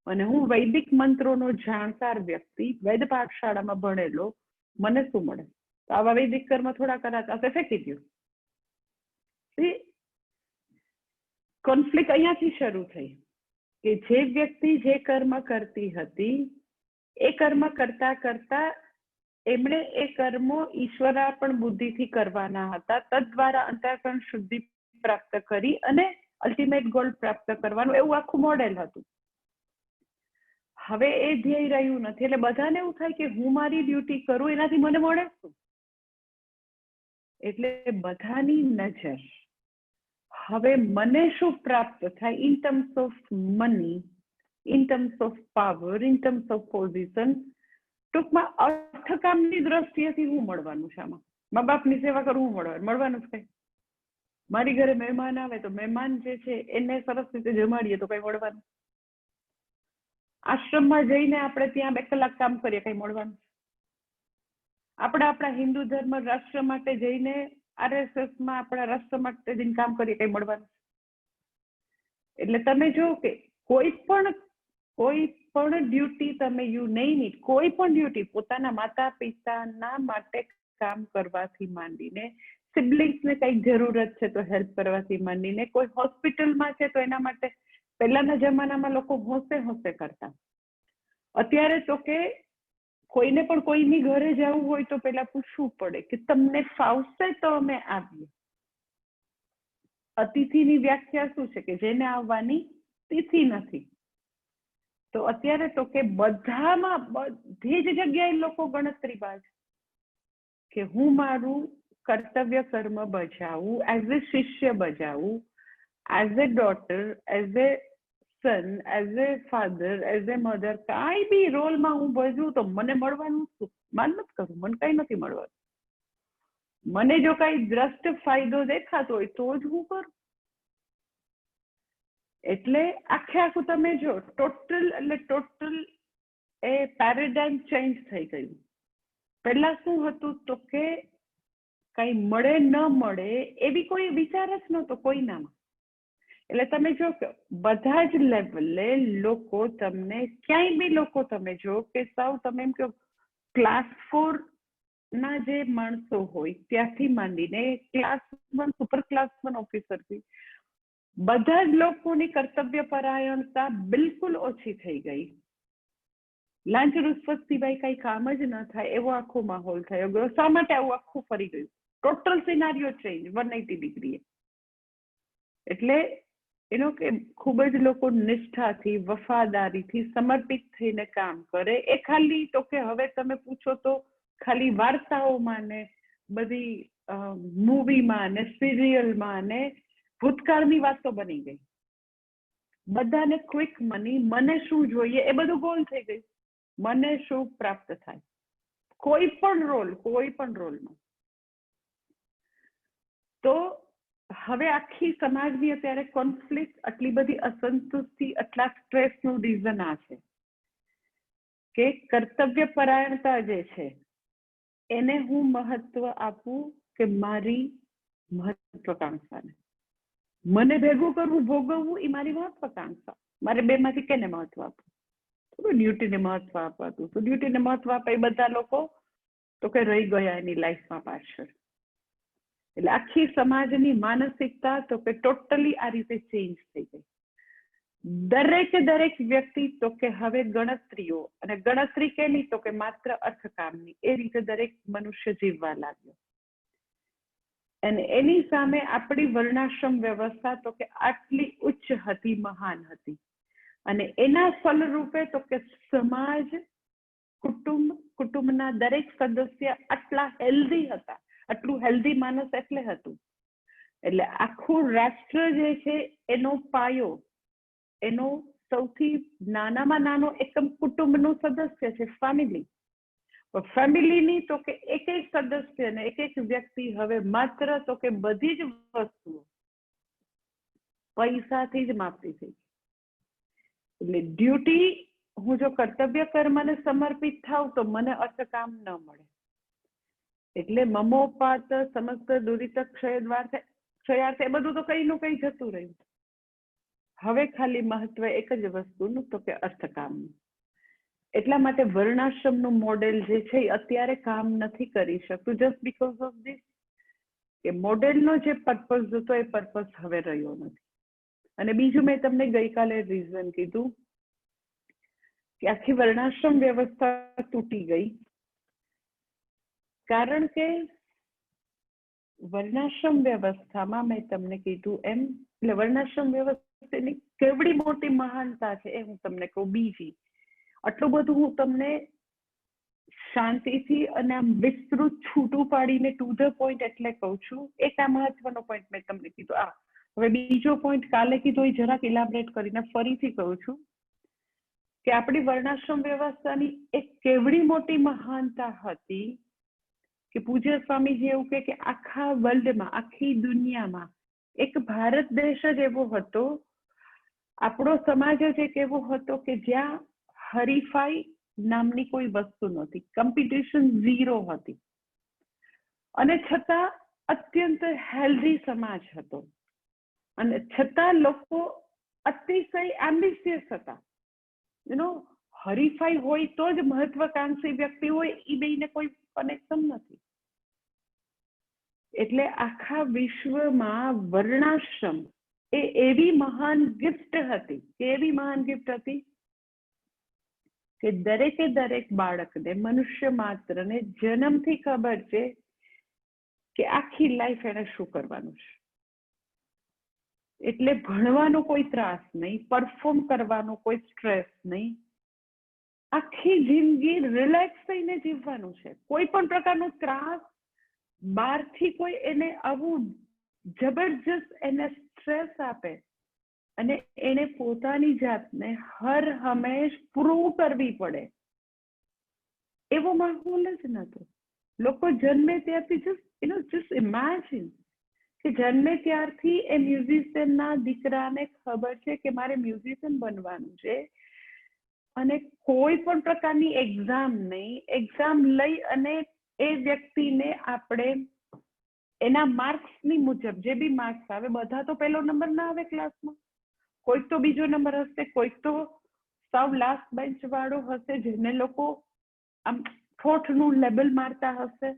અને હું વૈદિક મંત્રોનો જાણકાર વ્યક્તિ, વૈદ પાઠશાળામાં ભણેલો, મને શું મળે? તો આવા વૈદિક કર્મ થોડા કરાતા હશે, ફેંકી દો. કોન્ફ્લિક્ટ અહીંયાથી શરૂ થઈ કે જે વ્યક્તિ જે કર્મ કરતી હતી એ કર્મ કરતા કરતા એમણે એ કર્મો ઈશ્વરાર્પણ બુદ્ધિથી કરવાના હતા, તદ્વારા અંતઃકરણ શુદ્ધિ પ્રાપ્ત કરી અને અલ્ટિમેટ ગોલ પ્રાપ્ત કરવાનું, એવું આખું મોડેલ હતું. હવે એ ધ્યેય રહ્યું નથી, એટલે બધાને એવું થાય કે હું મારી ડ્યુટી કરું, એનાથી મને મળે શું? એટલે બધાની નજર હવે મને શું પ્રાપ્ત થાય in terms of money, in terms of power, in terms of position, ટૂંકમાં અર્થકામની દ્રષ્ટિએથી હું મળવાનું છે આમાં. મા બાપની સેવા કરવું મળવાનું જ કઈ? મારી ઘરે મહેમાન આવે તો મહેમાન જે છે એને સરસ રીતે જમાડીએ તો કઈ મળવાનું? આશ્રમમાં જઈને આપણે ત્યાં 2 કલાક કામ કરીએ, કઈ મળવાનું? આપણે આપણા હિન્દુ ધર્મ રાષ્ટ્ર માટે જઈને RSSમાં આપણા રાષ્ટ્ર માટે જઈને કામ કરીએ, કઈ મળવાનું? એટલે તમે જો કે કોઈ પણ ડ્યુટી તમે યુ નહીં, કોઈ પણ ડ્યુટી પોતાના માતા પિતાના માટે કામ કરવાથી માંડીને, સિબ્લિંગ્સને કઈક જરૂરત છે તો હેલ્પ કરવાથી માંડીને, કોઈ હોસ્પિટલમાં છે તો એના માટે, પહેલાના જમાનામાં લોકો હોંશે કરતા. અત્યારે તો કે કોઈને પણ કોઈની ઘરે જવું હોય તો પેલા પૂછવું પડે કે તમને ફાવશે તો અમે આવીએ. અતિથિની વ્યાખ્યા શું છે? કે જેને આવવાની તિથિ નથી. તો અત્યારે તો કે બધામાં, બધી જ જગ્યાએ લોકો ગણતરીબાજ કે હું મારું કર્તવ્ય કર્મ બજાવું, એઝ એ શિષ્ય બજાવું, as a daughter, as a son, as a father, as a mother, કાંઈ બી રોલમાં હું ભજવું તો મને મળવાનું શું? માન નથી કરું, મને કઈ નથી મળવાનું. મને જો કઈ દ્રષ્ટ ફાયદો દેખાતો હોય તો જ હું કરું. એટલે આખું તમે જો ટોટલ એ પેરેડાઇમ ચેન્જ થઈ ગયું. પહેલા શું હતું તો કે કઈ મળે ન મળે એવી કોઈ વિચાર જ નહોતો કોઈનામાં. એટલે તમે જો કે બધા જ લેવલે લોકો તમને, ક્યાંય બી લોકો તમે જો કે સાવ તમે એમ કહો ક્લાસ 4 ના જે માણસો હોય ત્યાંથી માંડીને ક્લાસ 1 સુપર ક્લાસ 1 ઓફિસરથી બધા જ લોકોની કર્તવ્ય પરાયણતા બિલકુલ ઓછી થઈ ગઈ. લાંચ રૂશ્વત સિવાય કઈ કામ જ ન થાય એવો આખો માહોલ થયો ગયો. શા માટે આવું આખું ફરી ગયું? Total સિનારીઓ change 180 ડિગ્રીએ. એટલે એનો કે ખૂબ જ લોકો નિષ્ઠાથી, વફાદારીથી, સમર્પિત થઈને કામ કરે. એ ખાલી તો કે હવે તમે પૂછો તો ખાલી વાર્તાઓમાં ને બધી મૂવીમાં ને સિરિયલમાં ને ભૂતકાળની વાત તો બની ગઈ. બધાને ક્વિક મની, મને શું જોઈએ એ બધું ગોલ થઈ ગયું. મને શું પ્રાપ્ત થાય, કોઈ પણ રોલમાં. તો હવે આખી સમાજની અત્યારે કોન્ફ્લિક્ટ, આટલી બધી અસંતુષ્ટિ, આટલા સ્ટ્રેસનું રીઝન આ છે કે કર્તવ્ય પરાયણતા જે છે એને હું મહત્વ આપું કે મારી મહત્વકાંક્ષાને, મને ભેગું કરવું, ભોગવવું એ મારી મહત્વકાંક્ષા. મારે બેમાંથી કેને મહત્વ આપવું? થોડું ડ્યુટીને મહત્વ આપવાતું. તો ડ્યુટીને મહત્વ આપે એ બધા લોકો તો કે રહી ગયા એની લાઈફમાં પાછળ. એટલે આખી સમાજની માનસિકતા તો કે ટોટલી આ રીતે ચેન્જ થઈ ગઈ. દરેક વ્યક્તિ તો કે હવે ગણતરીઓ, અને ગણતરી કેની તો કે માત્ર અર્થકામની, એ રીતે દરેક મનુષ્ય જીવવા લાગ્યો. અને એની સામે આપણી વર્ણાશ્રમ વ્યવસ્થા તો કે આટલી ઉચ્ચ હતી, મહાન હતી. અને એના ફલરૂપે તો કે સમાજ, કુટુંબના દરેક સદસ્ય આટલા હેલ્ધી હતા. આટલું હેલ્ધી માનસ એટલે હતું, એટલે આખું રાષ્ટ્ર જે છે એનો પાયો, એનો સૌથી નાનામાં નાનો એકમ કુટુંબનું સદસ્ય છે, ફેમિલી. ફેમિલીની તો કે એક સદસ્યને, એક વ્યક્તિ હવે માત્ર તો કે બધી જ વસ્તુઓ પૈસાથી જ માપતી થઈ. એટલે ડ્યુટી, હું જો કર્તવ્ય કર્મને સમર્પિત થાવ તો મને અર્થકામ ન મળે. એટલે મમોપાત સમસ્ત દુરિત ક્ષયાર્થ એ બધું તો કઈ નું કઈ જતું રહ્યું. હવે ખાલી મહત્વ એક જ વસ્તુનું તો કે અર્થકામનું. એટલા માટે વર્ણાશ્રમનું મોડેલ જે છે એ અત્યારે કામ નથી કરી શકતું, જસ્ટ બીકોઝ ઓફ ધીસ કે મોડેલનો જે પર્પઝ હતો એ પર્પઝ હવે રહ્યો નથી. અને બીજું, મેં તમને ગઈકાલે રીઝન કીધું કે આખી વર્ણાશ્રમ વ્યવસ્થા તૂટી ગઈ, કારણ કે વર્ણાશ્રમ વ્યવસ્થામાં મેં તમને કીધું એમ, એટલે વર્ણાશ્રમ વ્યવસ્થાની કેવડી મોટી મહાનતા છે એ હું તમને કહું. બીજી, આટલું બધું હું તમને શાંતિથી અને આમ વિસ્તૃત છૂટું પાડીને ટુ ધ પોઈન્ટ એટલે કહું છું. એક આ મહત્વનો પોઈન્ટ મેં તમને કીધું. હવે બીજો પોઈન્ટ કાલે કીધો એ જરાક ઇલાબરેટ કરીને ફરીથી કહું છું કે આપણી વર્ણાશ્રમ વ્યવસ્થાની એક કેવડી મોટી મહાનતા હતી કે પૂજ્ય સ્વામીજી એવું કહે કે આખા વર્લ્ડમાં, આખી દુનિયામાં એક ભારત દેશ જ એવો હતો, આપણો સમાજ જ એક એવો હતો કે જ્યાં હરીફાઈ નામની કોઈ વસ્તુ નહોતી, કોમ્પિટિશન ઝીરો હતી, અને છતાં અત્યંત હેલ્ધી સમાજ હતો. અને છતાં લોકો અતિશય એમ્બિશિયસ હતા. હરીફાઈ હોય તો જ મહત્વાકાંક્ષી વ્યક્તિ હોય, એ બેને કોઈ કનેક્શન નથી. એટલે આખા વિશ્વમાં વર્ણાશ્રમ એ એવી મહાન ગિફ્ટ હતી, કે દરેક બાળકને, મનુષ્ય માત્રને જન્મથી ખબર છે કે આખી લાઈફ એને શું કરવાનું છે. એટલે ભણવાનો કોઈ ત્રાસ નહીં, પરફોર્મ કરવાનો કોઈ સ્ટ્રેસ નહીં, આખી જિંદગી રિલેક્સ થઈને જીવવાનું છે. કોઈ પણ પ્રકારનો ત્રાસ બહારથી કોઈ એને આવું જબરજસ્ત એને સ્ટ્રેસ આપે અને એને પોતાની જાતને હર હંમેશ પ્રૂવ કરવી પડે, એવો માહોલ જ નહોતો. લોકો જન્મે ત્યારથી જસ્ટ ઇમેજિન કે જન્મે ત્યારથી એ મ્યુઝિશિયનના દીકરાને ખબર છે કે મારે મ્યુઝિશિયન બનવાનું છે, અને કોઈ પણ પ્રકારની એક્ઝામ નહીં, એક્ઝામ લઈ અને એ વ્યક્તિને આપણે એના માર્ક્સની મુજબ જે બી માર્ક્સ આવે, બધા તો પહેલો નંબર ના આવે ક્લાસમાં, કોઈક તો બીજો નંબર હશે, કોઈક તો સાવ લાસ્ટ બેન્ચ વાળો હશે, જેને લોકો આમ ઠોઠનું લેબલ મારતા હશે,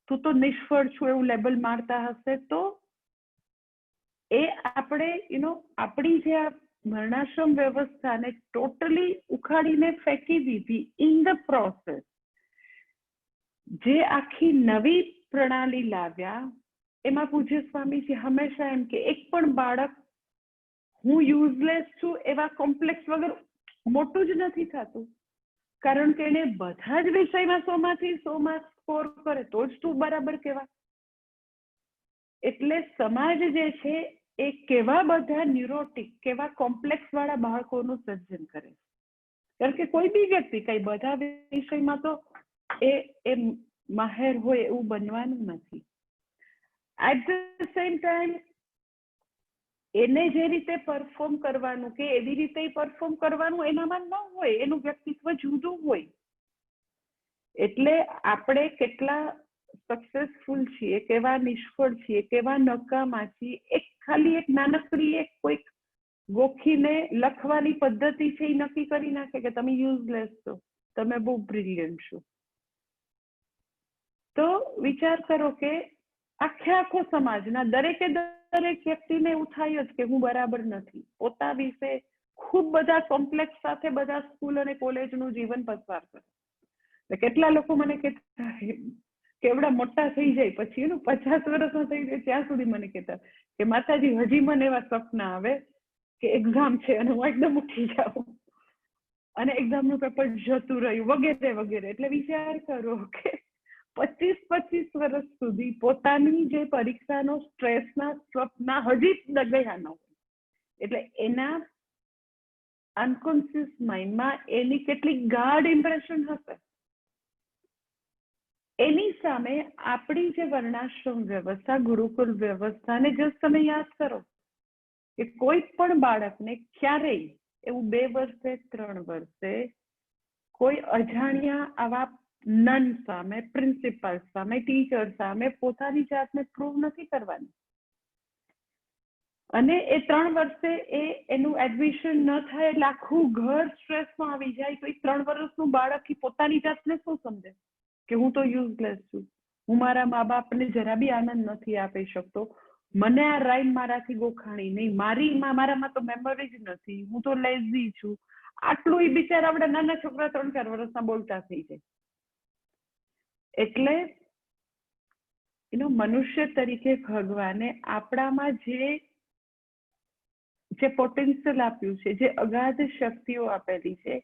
તું તો નિષ્ફળ છું એવું લેબલ મારતા હશે. તો એ આપણે આપણી જે આ વર્ણાશ્રમ વ્યવસ્થાને ટોટલી ઉખાડીને ફેંકી દીધી ઇન ધ પ્રોસેસ. જે આખી નવી પ્રણાલી લાવ્યા એમાં પૂજ્ય સ્વામીજી હંમેશા એમ કે એક પણ બાળક હું યુઝલેસ છું એવા કોમ્પ્લેક્સ વગર મોટું જ નથી થતું, કારણ કે એને બધા જ વિષયમાં 100 માંથી 100 માર્ક્સ સ્કોર કરે તો જ તું બરાબર કહેવાય. એટલે સમાજ જે છે એ કેવા બધા ન્યુરોટિક, કેવા કોમ્પ્લેક્સ વાળા બાળકોનું સર્જન કરે, કારણ કે કોઈ બી વ્યક્તિ કઈ બધા વિષયમાં તો એ માહેર હોય એવું બનવાનું નથી. એટ ધ સેમ ટાઈમ એને જે રીતે પરફોર્મ કરવાનું કે એવી રીતે પરફોર્મ કરવાનું એનામાં ન હોય, એનું વ્યક્તિત્વ જુદું હોય. એટલે આપણે કેટલા સક્સેસફુલ છીએ, કેવા નિષ્ફળ છીએ, કેવા નકામા છીએ, એક ખાલી એક નાનકડી એક કોઈક ગોખીને લખવાની પદ્ધતિ છે એ નક્કી કરી નાખે કે તમે યુઝલેસ છો, તમે બહુ બ્રિલિયન્ટ છો. તો વિચાર કરો કે આખો સમાજના દરેક વ્યક્તિને એવું થાય જ કે હું બરાબર નથી, પોતા વિશે ખૂબ બધા કોમ્પ્લેક્સ સાથે બધા સ્કૂલ અને કોલેજનું જીવન પસાર કરે. કેટલા લોકો મને કહેતા કેવડા મોટા થઈ જાય પછી 50 વર્ષનો થઈ જાય ત્યાં સુધી મને કહેતા કે માતાજી હજી મને એવા સપના આવે કે એક્ઝામ છે અને હું એકદમ ઉઠી જાઉં અને એક્ઝામનું પેપર જતું રહ્યું વગેરે વગેરે. એટલે વિચાર કરો કે 25 વર્ષ સુધી પોતાની જે પરીક્ષાનો સ્ટ્રેસના સપના હજી ગયા ન હોય. એટલે એના અનકોન્શિયસ માઇન્ડમાં એની કેટલી ગાઢ ઇમ્પ્રેશન હશે. એની સામે આપણી જે વર્ણાશ્રમ વ્યવસ્થા, ગુરુકુળ વ્યવસ્થાને જસ્ટ તમે યાદ કરો કે કોઈ પણ બાળકને ક્યારેય એવું 2 વર્ષે 3 વર્ષે કોઈ અજાણ્યા આવા નન સામે, પ્રિન્સિપાલ સામે, ટીચર સામે પોતાની જાતને પ્રૂવ નથી કરવાની. અને એ 3 વર્ષે એનું એડમિશન ન થાય એટલે આખું ઘર સ્ટ્રેસમાં આવી જાય. તો એ 3 વર્ષનું બાળક પોતાની જાતને શું સમજે કે હું તો યુઝલેસ છું, હું મારા મા બાપને જરા બી આનંદ નથી આપી શકતો, મને આ રાઈમ મારાથી ગોખાણી નહીં, મારામાં તો મેમરી જ નથી, હું તો લેઝી છું. આટલું એ બિચારા આપણા નાના છોકરા 3-4 વર્ષના બોલતા થઈ જાય. એટલે મનુષ્ય તરીકે ભગવાને આપણામાં જે પોટેન્શિયલ આપ્યું છે, જે અગાધ શક્તિઓ આપેલી છે,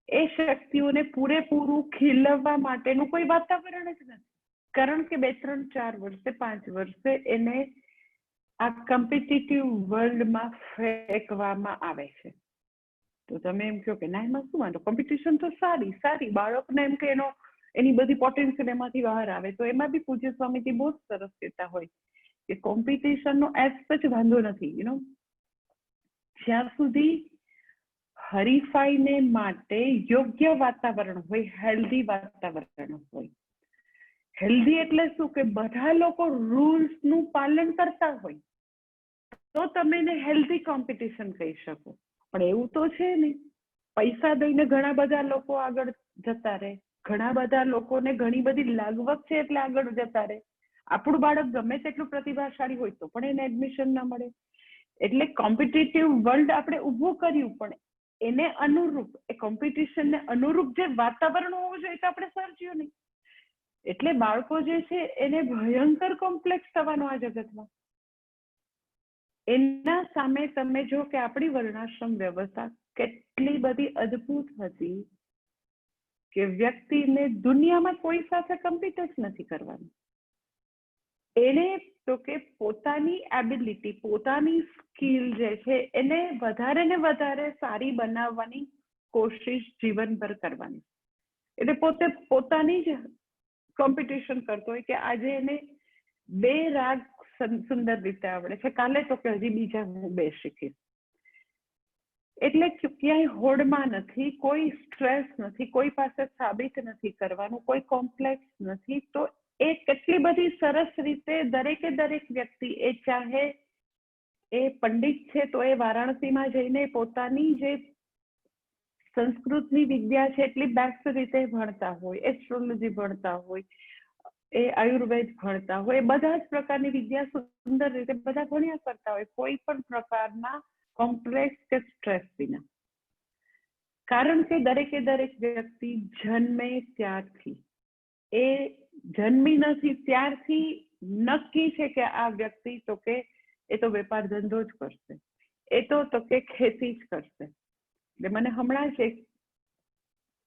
એ શક્તિઓને પૂરેપૂરું ખીલવવા માટેનું કોઈ વાતાવરણ જ નથી. કારણ કે 2, 3, 4 વર્ષે 5 વર્ષે એને આ કોમ્પિટિટિવ વર્લ્ડમાં ફેંકવામાં આવે છે. તો તમે એમ કહો કે ના એમાં શું વાંધો, કોમ્પિટિશન તો સારી બાળકને એમ કે એની બધી પોટેન્શિયલ એમાંથી બહાર આવે. તો એમાં બી પૂજ્ય સ્વામીજી બહુ સરસ કહેતા હોય કે કોમ્પિટિશનનો એઝ સચ વાંધો નથી. જ્યાં સુધી હરીફાઈને માટે યોગ્ય વાતાવરણ હોય, હેલ્ધી વાતાવરણ હોય. હેલ્ધી એટલે શું કે બધા લોકો રૂલ્સનું પાલન કરતા હોય તો તમે એને હેલ્ધી કોમ્પિટિશન કહી શકો. પણ એવું તો છે નહીં. પૈસા દઈને ઘણા બધા લોકો આગળ જતા રહે, ઘણા બધા લોકોને ઘણી બધી લાગવગ છે એટલે આગળ જતા રહે. આપણું બાળક ગમે તેટલું પ્રતિભાશાળી હોય તો પણ એને એડમિશન ના મળે. એટલે કોમ્પિટિટિવ વર્લ્ડ આપણે ઊભું કર્યું, પણ એને અનુરૂપ, એ કોમ્પિટિશનને અનુરૂપ જે વાતાવરણ હોવું જોઈએ તો આપણે સર્જ્યું નહીં. એટલે બાળકો જે છે એને ભયંકર કોમ્પ્લેક્સ થવાનો આ જગતમાં. એના સામે તમે જો કે આપણી વર્ણાશ્રમ વ્યવસ્થા કેટલી બધી અદ્ભુત હતી કે વ્યક્તિને દુનિયામાં કોઈ સાથે કમ્પીટ જ નથી કરવાનું. એને તો કે પોતાની એબિલિટી, પોતાની સ્કિલ જે છે એને વધારે ને વધારે સારી બનાવવાની કોશિશ જીવનભર કરવાની. એટલે પોતાની જ કોમ્પિટિશન કરતો હોય કે આજે એને 2 રાગ સુંદર રીતે આવડે છે, કાલે તો કે હજી બીજા હું 2 શીખીશ. એટલે ક્યાંય હોડમાં નથી, કોઈ સ્ટ્રેસ નથી, કોઈ પાસે સાબિત નથી કરવાનું, કોઈ કોમ્પ્લેક્સ નથી. તો એ કેટલી બધી સરસ રીતે દરેક વ્યક્તિ, એ ચાહે એ પંડિત છે તો એ વારાણસીમાં જઈને પોતાની જે સંસ્કૃતની વિદ્યા છે એટલી બેસ્ટ રીતે ભણતા હોય, એસ્ટ્રોલોજી ભણતા હોય, એ આયુર્વેદ ભણતા હોય, બધા જ પ્રકારની વિદ્યા સુંદર રીતે બધા ભણ્યા કરતા હોય, કોઈ પણ પ્રકારના કોમ્પ્લેક્સ કે સ્ટ્રેસ વિના. કારણ કે દરેક વ્યક્તિ જન્મે ત્યારથી, એ જન્મી નથી ત્યારથી નક્કી છે કે આ વ્યક્તિ તો કે એ તો વેપાર ધંધો જ કરશે, એ તો કે ખેતી જ કરશે. એટલે મને હમણાં જ એક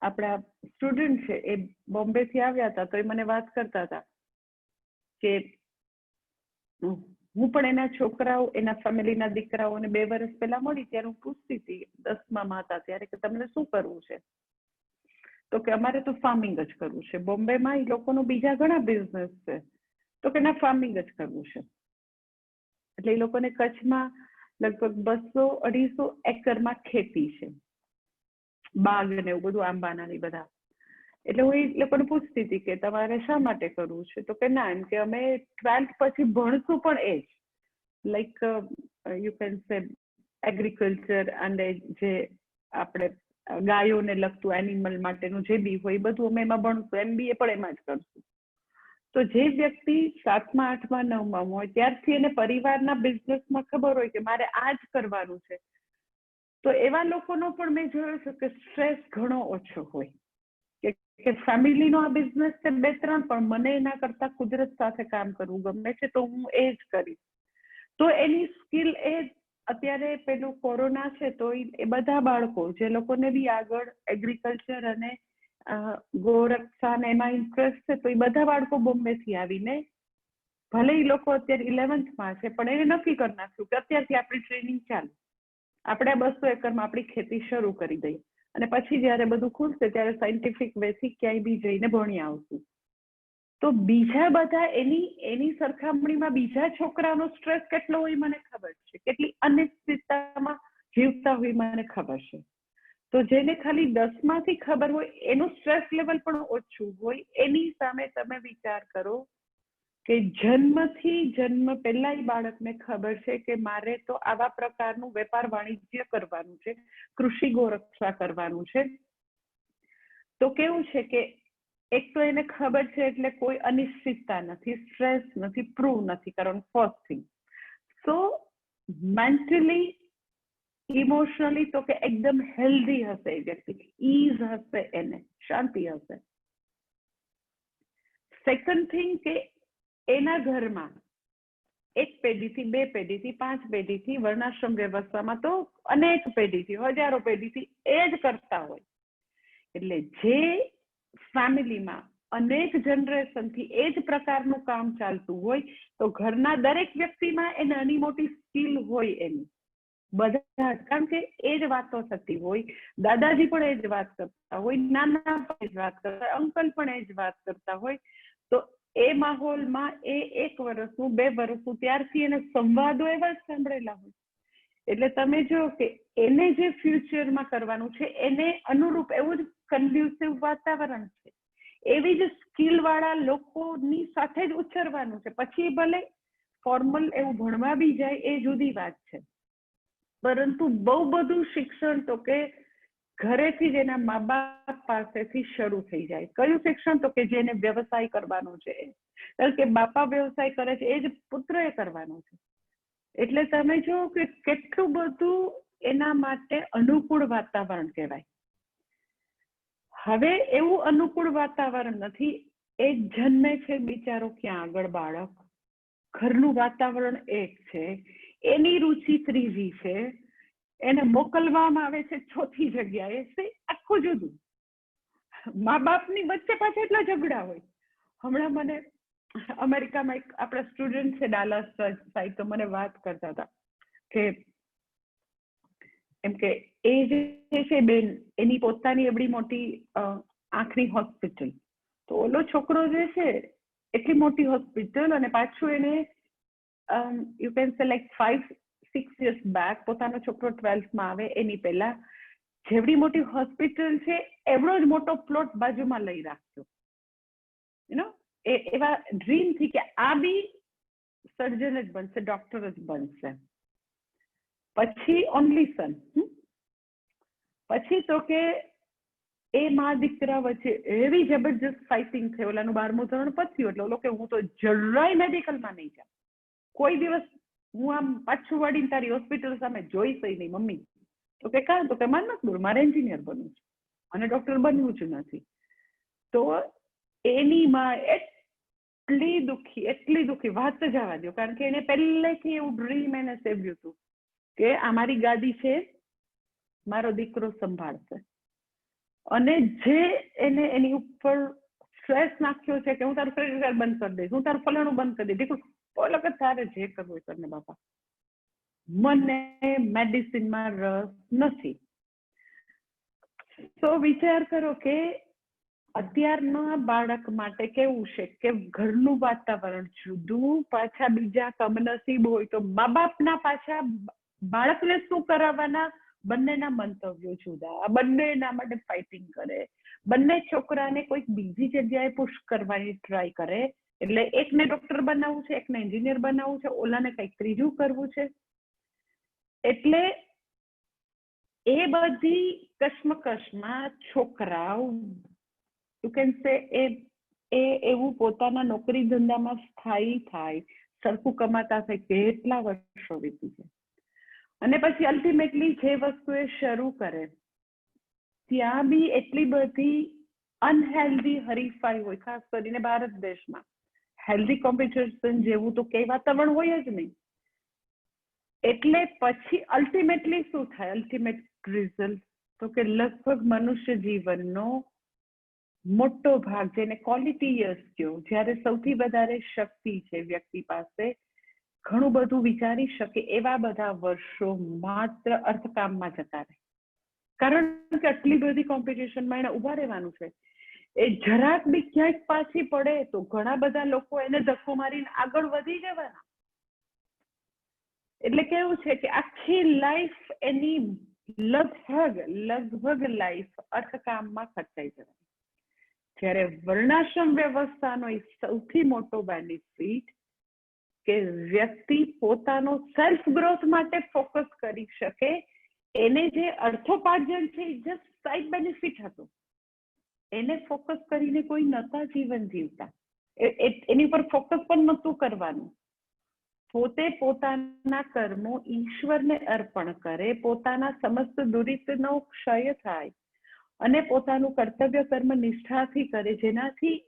આપણા સ્ટુડન્ટ છે, એ બોમ્બેથી આવ્યા હતા, તો એ મને વાત કરતા હતા કે હું પણ એના છોકરાઓ, એના ફેમિલીના દીકરાઓને 2 વર્ષ પહેલા મળી ત્યારે હું પૂછતી હતી, 10મામાં હતા ત્યારે, કે તમને શું કરવું છે? તો કે અમારે તો ફાર્મિંગ જ કરવું છે. બોમ્બેમાં એ લોકોનો બીજા ઘણા બિઝનેસ છે, તો કે ના ફાર્મિંગ જ કરવું છે. એટલે એ લોકોને કચ્છમાં લગભગ 200-250 એકરમાં ખેતી છે, બાગ ને એવું બધું, આંબાના ને બધા. એટલે હું એ લોકોને પૂછતી હતી કે તમારે શા માટે કરવું છે? તો કે ના, એમ કે અમે 12th પછી ભણશું પણ એ જ, like you can say agriculture, અને જે આપણે ગાયોને લગતું એનિમલ માટેનું જે બી હોય એ બધું અમે એમાં ભણશું, MBA પણ એમાં જ કરશું. તો જે વ્યક્તિ 7મા 8મા 9મા હોય ત્યારથી એને પરિવારના બિઝનેસમાં ખબર હોય કે મારે આ જ કરવાનું છે, તો એવા લોકોનો પણ મેં જોયો છે કે સ્ટ્રેસ ઘણો ઓછો હોય કે ફેમિલીનો આ બિઝનેસ છે 2-3, પણ મને એના કરતા કુદરત સાથે કામ કરવું ગમે છે, તો હું એ જ કરીશ. તો એની સ્કિલ એ અત્યારે પેલું કોરોના છે તો એ બધા બાળકો જે લોકોને બી આગળ એગ્રીકલ્ચર અને ગોરક્ષા ને એમાં ઇન્ટરેસ્ટ છે, તો એ બધા બાળકો બોમ્બેથી આવીને, ભલે એ લોકો અત્યારે 11th છે, પણ એને નક્કી કરી નાખ્યું કે અત્યારથી આપણી ટ્રેનિંગ ચાલુ, આપણે 200 એકરમાં આપણી ખેતી શરૂ કરી દઈએ અને પછી જ્યારે બધું ખુલશે ત્યારે સાયન્ટિફિક વેથી ક્યાંય બી જઈને ભણી આવશું. તો બીજા બધા એની સરખામણીમાં બીજા છોકરાનો સ્ટ્રેસ કેટલો હોય મને ખબર છે, કેટલી અનિશ્ચિતતામાં જીવતા હોય મને ખબર છે. તો જેને ખાલી 10માંથી ખબર હોય એનું સ્ટ્રેસ લેવલ પણ ઓછું હોય, એની સામે તમે વિચાર કરો કે જન્મ પહેલા બાળકને ખબર છે કે મારે તો આવા પ્રકારનું વેપાર વાણિજ્ય કરવાનું છે, કૃષિ ગોરક્ષા કરવાનું છે. તો કેવું છે કે એક તો એને ખબર છે એટલે કોઈ અનિશ્ચિતતા નથી, સ્ટ્રેસ નથી, પ્રૂવ નથી કરવાનું, ફર્સ્ટ થિંગ. સો મેન્ટલી, ઇમોશનલી તો કે એકદમ હેલ્ધી હશે એ વ્યક્તિ, ઈઝ હશે, એને શાંતિ હશે. સેકન્ડ થિંગ કે એના ઘરમાં 1 પેઢીથી 2 પેઢીથી 5 પેઢીથી વર્ણાશ્રમ વ્યવસ્થામાં તો અનેક પેઢીથી, હજારો પેઢીથી એ જ કરતા હોય. એટલે જે ફેમિલીમાં અનેક જનરેશનથી એ જ પ્રકારનું કામ ચાલતું હોય તો ઘરના દરેક વ્યક્તિમાં એ નાની મોટી સ્કિલ હોય એની બધા, કારણ કે એ જ વાતો થતી હોય, દાદાજી પણ એ જ વાત કરતા હોય, નાના પણ એ જ વાત કરતા હોય, અંકલ પણ એ જ વાત કરતા હોય. તો એ માહોલમાં એ 1 વર્ષનું 2 વર્ષનું ત્યારથી એને સંવાદો એવા જ સાંભળેલા હોય. એટલે તમે જો કે એને જે ફ્યુચરમાં કરવાનું છે એને અનુરૂપ એવું જ કન્ડ્યુસિવ વાતાવરણ છે, એવી જ સ્કિલ વાળા લોકોની સાથે જ ઉછરવાનું છે. પછી ભલે ફોર્મલ એવું ભણવા બી જાય એ જુદી વાત છે, પરંતુ બહુ બધું શિક્ષણ તો કે ઘરેથી જ એના મા બાપ પાસેથી શરૂ થઈ જાય. કયું શિક્ષણ? તો કે જેને વ્યવસાય કરવાનો છે, કારણ કે બાપા વ્યવસાય કરે છે એ જ પુત્રએ કરવાનો છે. એટલે તમે જો કે કેટલું બધું એના માટે અનુકૂળ વાતાવરણ કહેવાય. હવે એવું અનુકૂળ વાતાવરણ નથી, એ જન્મે છે બિચારો ક્યાં આગળ બાળક, ઘરનું વાતાવરણ એક છે, એની રુચિ ત્રીજી છે, એને મોકલવામાં આવે છે 4થી જગ્યાએ, આખું જુદું. મા બાપની વચ્ચે પાછા એટલા ઝઘડા હોય. હમણાં મને અમેરિકામાં એક આપણા સ્ટુડન્ટ છે ડાલાસ સાઈડ, તો મને વાત કરતા હતા કે એમ કે એ જે છે બેન, એની પોતાની એવડી મોટી આંખની હોસ્પિટલ, તો ઓલો છોકરો જે છે એટલી મોટી હોસ્પિટલ, અને પાછું એને you can say like 5-6 years back પોતાનો છોકરો 12thમાં આવે એની પહેલા જેવડી મોટી હોસ્પિટલ છે એવડો જ મોટો પ્લોટ બાજુમાં લઈ રાખ્યો. યુ નો, એવા ડ્રીમ થી કે આ બી સર્જન જ બનશે, ડોક્ટર જ બનશે. પછી ઓનલી સન, પછી તો કે એ મા દીકરા વચ્ચે એવી જબરજસ્ત ફાઇટિંગ થઈ. ઓલાનું 12મું ધોરણ પત્યું એટલે ઓલો કે હું તો જરાય મેડિકલમાં નહીં જાઉં, કોઈ દિવસ હું આમ પાછું વાળીને તારી હોસ્પિટલ સામે જોઈશ નહીં મમ્મી. તો કે કાં? તો કે મારે નથી બોલ, મારે એન્જિનિયર બનવું છે, મને ડોક્ટર બનવું જ નથી. તો એની માં એટલી દુઃખી, વાત જવા દો, કારણ કે એને પહેલેથી એવું ડ્રીમ એને સેવ્યું હતું કે આ મારી ગાદી છે, મારો દીકરો સંભાળશે. અને જે એને એની ઉપર સ્ટ્રેસ નાખ્યો છે કે હું તારું ક્રેડિટ કાર્ડ બંધ કરી દઈશ, હું તારું ફલાણું બંધ કરી દઈશ, દીકરો બોલો કે તારે જે કરવું હોય કરને બાપા, મને મેડિસિનમાં રસ નથી. તો વિચાર કરો કે અત્યારના બાળક માટે કેવું છે કે ઘરનું વાતાવરણ જુદું, પાછા બીજા કમનસીબ હોય તો મા બાપના પાછા બાળકને શું કરાવવાના બંનેના મંતવ્યો જુદા, બંનેના માટે ફાઇટિંગ કરે, બંને છોકરાને કોઈક બીજી જગ્યાએ પુશ કરવાની ટ્રાય કરે. એટલે એકને ડોક્ટર બનાવવું છે, એકને એન્જિનિયર બનાવવું છે, ઓલાને કંઈક ત્રીજું કરવું છે. એટલે એ બધી કશ્મકશમાં છોકરાઓ યુ કેન સે એ એવું પોતાના નોકરી ધંધામાં સ્થાયી થાય, સરખું કમાતા થાય, કેટલા વર્ષો વીતી જાય. અને પછી અલ્ટિમેટલી જે વસ્તુ એ શરૂ કરે ત્યાં બી એટલી બધી અનહેલ્ધી હરીફાઈ હોય, ખાસ કરીને ભારત દેશમાં હેલ્ધી કોમ્પિટિશન જેવું તો કઈ વાતાવરણ હોય જ નહીં. એટલે પછી અલ્ટિમેટલી શું થાય, અલ્ટિમેટ રિઝલ્ટ તો કે લગભગ મનુષ્ય જીવનનો મોટો ભાગ, જેને ક્વોલિટી યર્સ કહો, જ્યારે સૌથી વધારે શક્તિ છે વ્યક્તિ પાસે, ઘણું બધું વિચારી શકે એવા બધા વર્ષો માત્ર અર્થકામમાં જતા રહે. કારણ કે આટલી બધી કોમ્પિટિશનમાં એને ઉભા રહેવાનું છે. એ જરાક બી ક્યાંક પાછી પડે તો ઘણા બધા લોકો એને ધક્કો મારીને આગળ વધી જવાના. એટલે કેવું છે કે આખી લાઈફ એની લગભગ લાઈફ અર્થકામમાં ખર્ચાઈ જવાની. જ્યારે વર્ણાશ્રમ વ્યવસ્થાનો સૌથી મોટો બેનિફિટ કે વ્યક્તિ પોતાનો સેલ્ફ ગ્રોથ માટે ફોકસ કરી શકે. એને જે અર્થોપાર્જન છે એ જસ્ટ સાઇડ બેનિફિટ હતો. એને ફોકસ કરીને કોઈ નતા જીવન જીવતા, એની પર ફોકસ પણ નહોતું કરવાનું. પોતે પોતાના કર્મો ઈશ્વરને અર્પણ કરે, પોતાના સમસ્ત દુરિતનો ક્ષય થાય અને પોતાનું કર્તવ્ય કર્મ નિષ્ઠાથી કરે, જેનાથી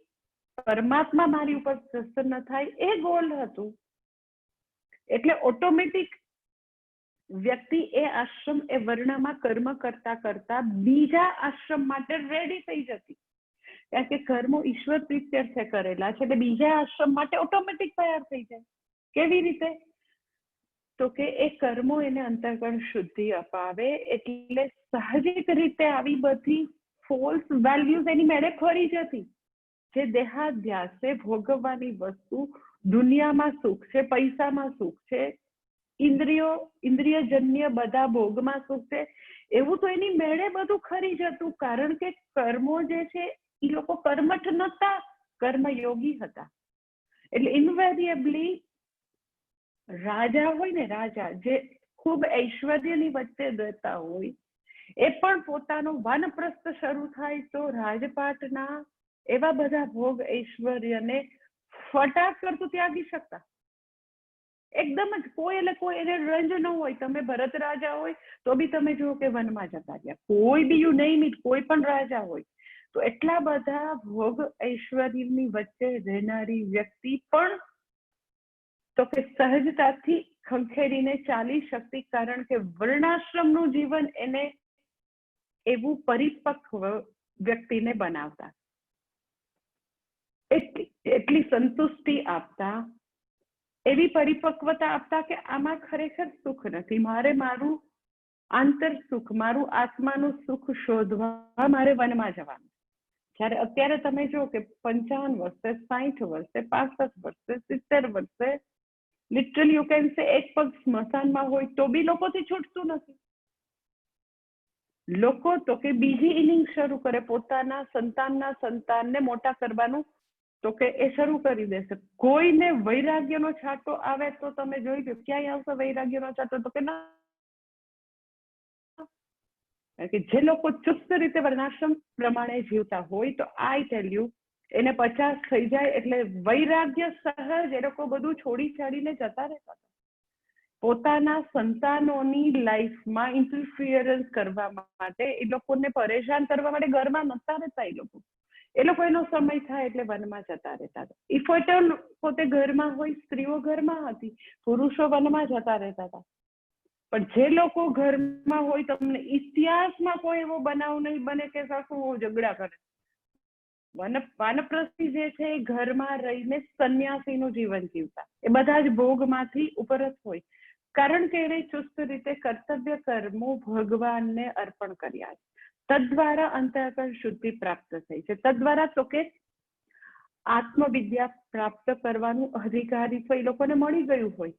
પરમાત્મા મારી ઉપર પ્રસન્ન થાય, એ ગોલ હતું. એટલે ઓટોમેટિક વ્યક્તિ એ આશ્રમ એ વર્ણમાં કર્મ કરતા કરતા બીજા આશ્રમ માટે રેડી થઈ જતી. કારણ કે કર્મો ઈશ્વર પ્રીત્યર્થે કરેલા છે એટલે બીજા આશ્રમ માટે ઓટોમેટિક તૈયાર થઈ જાય. કેવી રીતે? તો કે એ કર્મો એને અંતઃકરણ શુદ્ધિ અપાવે, એટલે સાહજિક રીતે આવી બધી ફોલ્સ વેલ્યુઝ એની મેળે ફરી જતી. જે દેહાધ્યાસે ભોગવવાની વસ્તુ, દુનિયામાં સુખ છે, પૈસામાં સુખ છે, ઇન્દ્રિયજન્ય બધા ભોગમાં સુખ છે, એવું તો એની મેળે બધું ખરી જતું. કારણ કે કર્મો જે છે એ લોકો કર્મઠ નતા, કર્મયોગી હતા. એટલે ઇન્વેરિયેબલી રાજા હોય ને, રાજા જે ખૂબ ઐશ્વર્યની વચ્ચે રહેતા હોય, એ પણ પોતાનો વાનપ્રસ્થ શરૂ થાય તો રાજપાટના એવા બધા ભોગ ઐશ્વર્યને ફટાક કરતું ત્યાગી શકતા. એકદમ જ કોઈ એટલે કોઈ એને રંજ ન હોય. તમે ભરત રાજા હોય તો બી તમે જુઓ કે વનમાં જતા રહ્યા, કોઈ બી યુ નેમ ઇટ, કોઈ પણ રાજા હોય તો એટલા બધા ભોગ ઐશ્વર્યની વચ્ચે રહેનારી વ્યક્તિ પણ તો કે સહજતાથી ખંખેરીને ચાલી શકતી. કારણ કે વર્ણાશ્રમનું જીવન એને એવું પરિપક્વ વ્યક્તિને બનાવતા, એટલી સંતુષ્ટિ આપતા, એવી પરિપક્વતા આપતા કે આમાં ખરેખર સુખ નથી. મારે મારું આંતર સુખ, મારું આત્માનું સુખ શોધવા મારે વનમાં જવાનું. જ્યારે અત્યારે તમે જો કે 55 વર્ષે, 60 વર્ષે, 65 વર્ષે, 70 વર્ષે લિટરલી યુ કેન સે એક પગ સ્મશાનમાં હોય તો બી લોકોથી છૂટતું નથી. લોકો તો કે બીજી ઇનિંગ શરૂ કરે, પોતાના સંતાનને મોટા કરવાનું તો કે એ શરૂ કરી દેશે. કોઈને વૈરાગ્યનો છાંટો આવે તો તમે જોઈ લો, ક્યાંય આવશે વૈરાગ્યનો છાંટો? તો કે ના. કે જે લોકો ચુસ્ત રીતે વર્ણાશ્રમ પ્રમાણે જીવતા હોય તો આઈ ટેલ યુ, એને 50 થઈ જાય એટલે વૈરાગ્ય સહજ એ લોકો બધું છોડી છાડીને જતા રહેતા. પોતાના સંતાનોની લાઈફમાં ઇન્ટરફિયરન્સ કરવા માટે, એ લોકોને પરેશાન કરવા માટે ઘરમાં નતા રહેતા. એ લોકો એનો સમય થાય એટલે વનમાં જતા રહેતા હતા. ઇફોટલ પોતે ઘરમાં હોય, સ્ત્રીઓ ઘરમાં હતી, પુરુષો વનમાં જતા રહેતા હતા. પણ જે લોકો ઘરમાં હોય, તમને ઇતિહાસમાં કોઈ એવો બનાવ નહીં બને કે સાસુ ઝઘડા કરે. વાનપ્રસ્થી જે છે એ ઘરમાં રહીને સંન્યાસીનું જીવન જીવતા. એ બધા જ ભોગમાંથી ઉપર જ હોય, કારણ કે એને ચુસ્ત રીતે કર્તવ્ય કર્મો ભગવાનને અર્પણ કર્યા છે. તદ્વારા અંતઃકરણ શુદ્ધિ પ્રાપ્ત થઈ છે. તદ્વારા તો કે આત્મવિદ્યા પ્રાપ્ત કરવાનું અધિકારીત્વ એ લોકોને મળી ગયું હોય.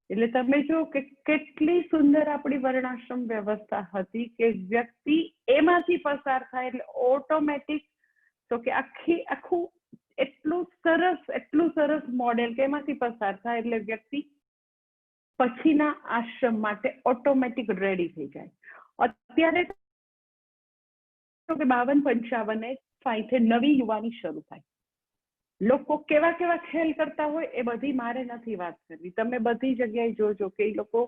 એટલે તમે જો કે કેટલી સુંદર આપણી વર્ણાશ્રમ વ્યવસ્થા હતી કે વ્યક્તિ એમાંથી પસાર થાય એટલે ઓટોમેટિક તો કે આખું એટલું સરસ મોડેલ કે એમાંથી પસાર થાય એટલે વ્યક્તિ પછીના આશ્રમ માટે ઓટોમેટિક રેડી થઈ જાય. અત્યારે તો કે 52-55 સાઈઠે નવી યુવાની શરૂ થાય. લોકો કેવા કેવા ખેલ કરતા હોય એ બધી મારે નથી વાત કરવી. તમે બધી જગ્યાએ જોજો કે એ લોકો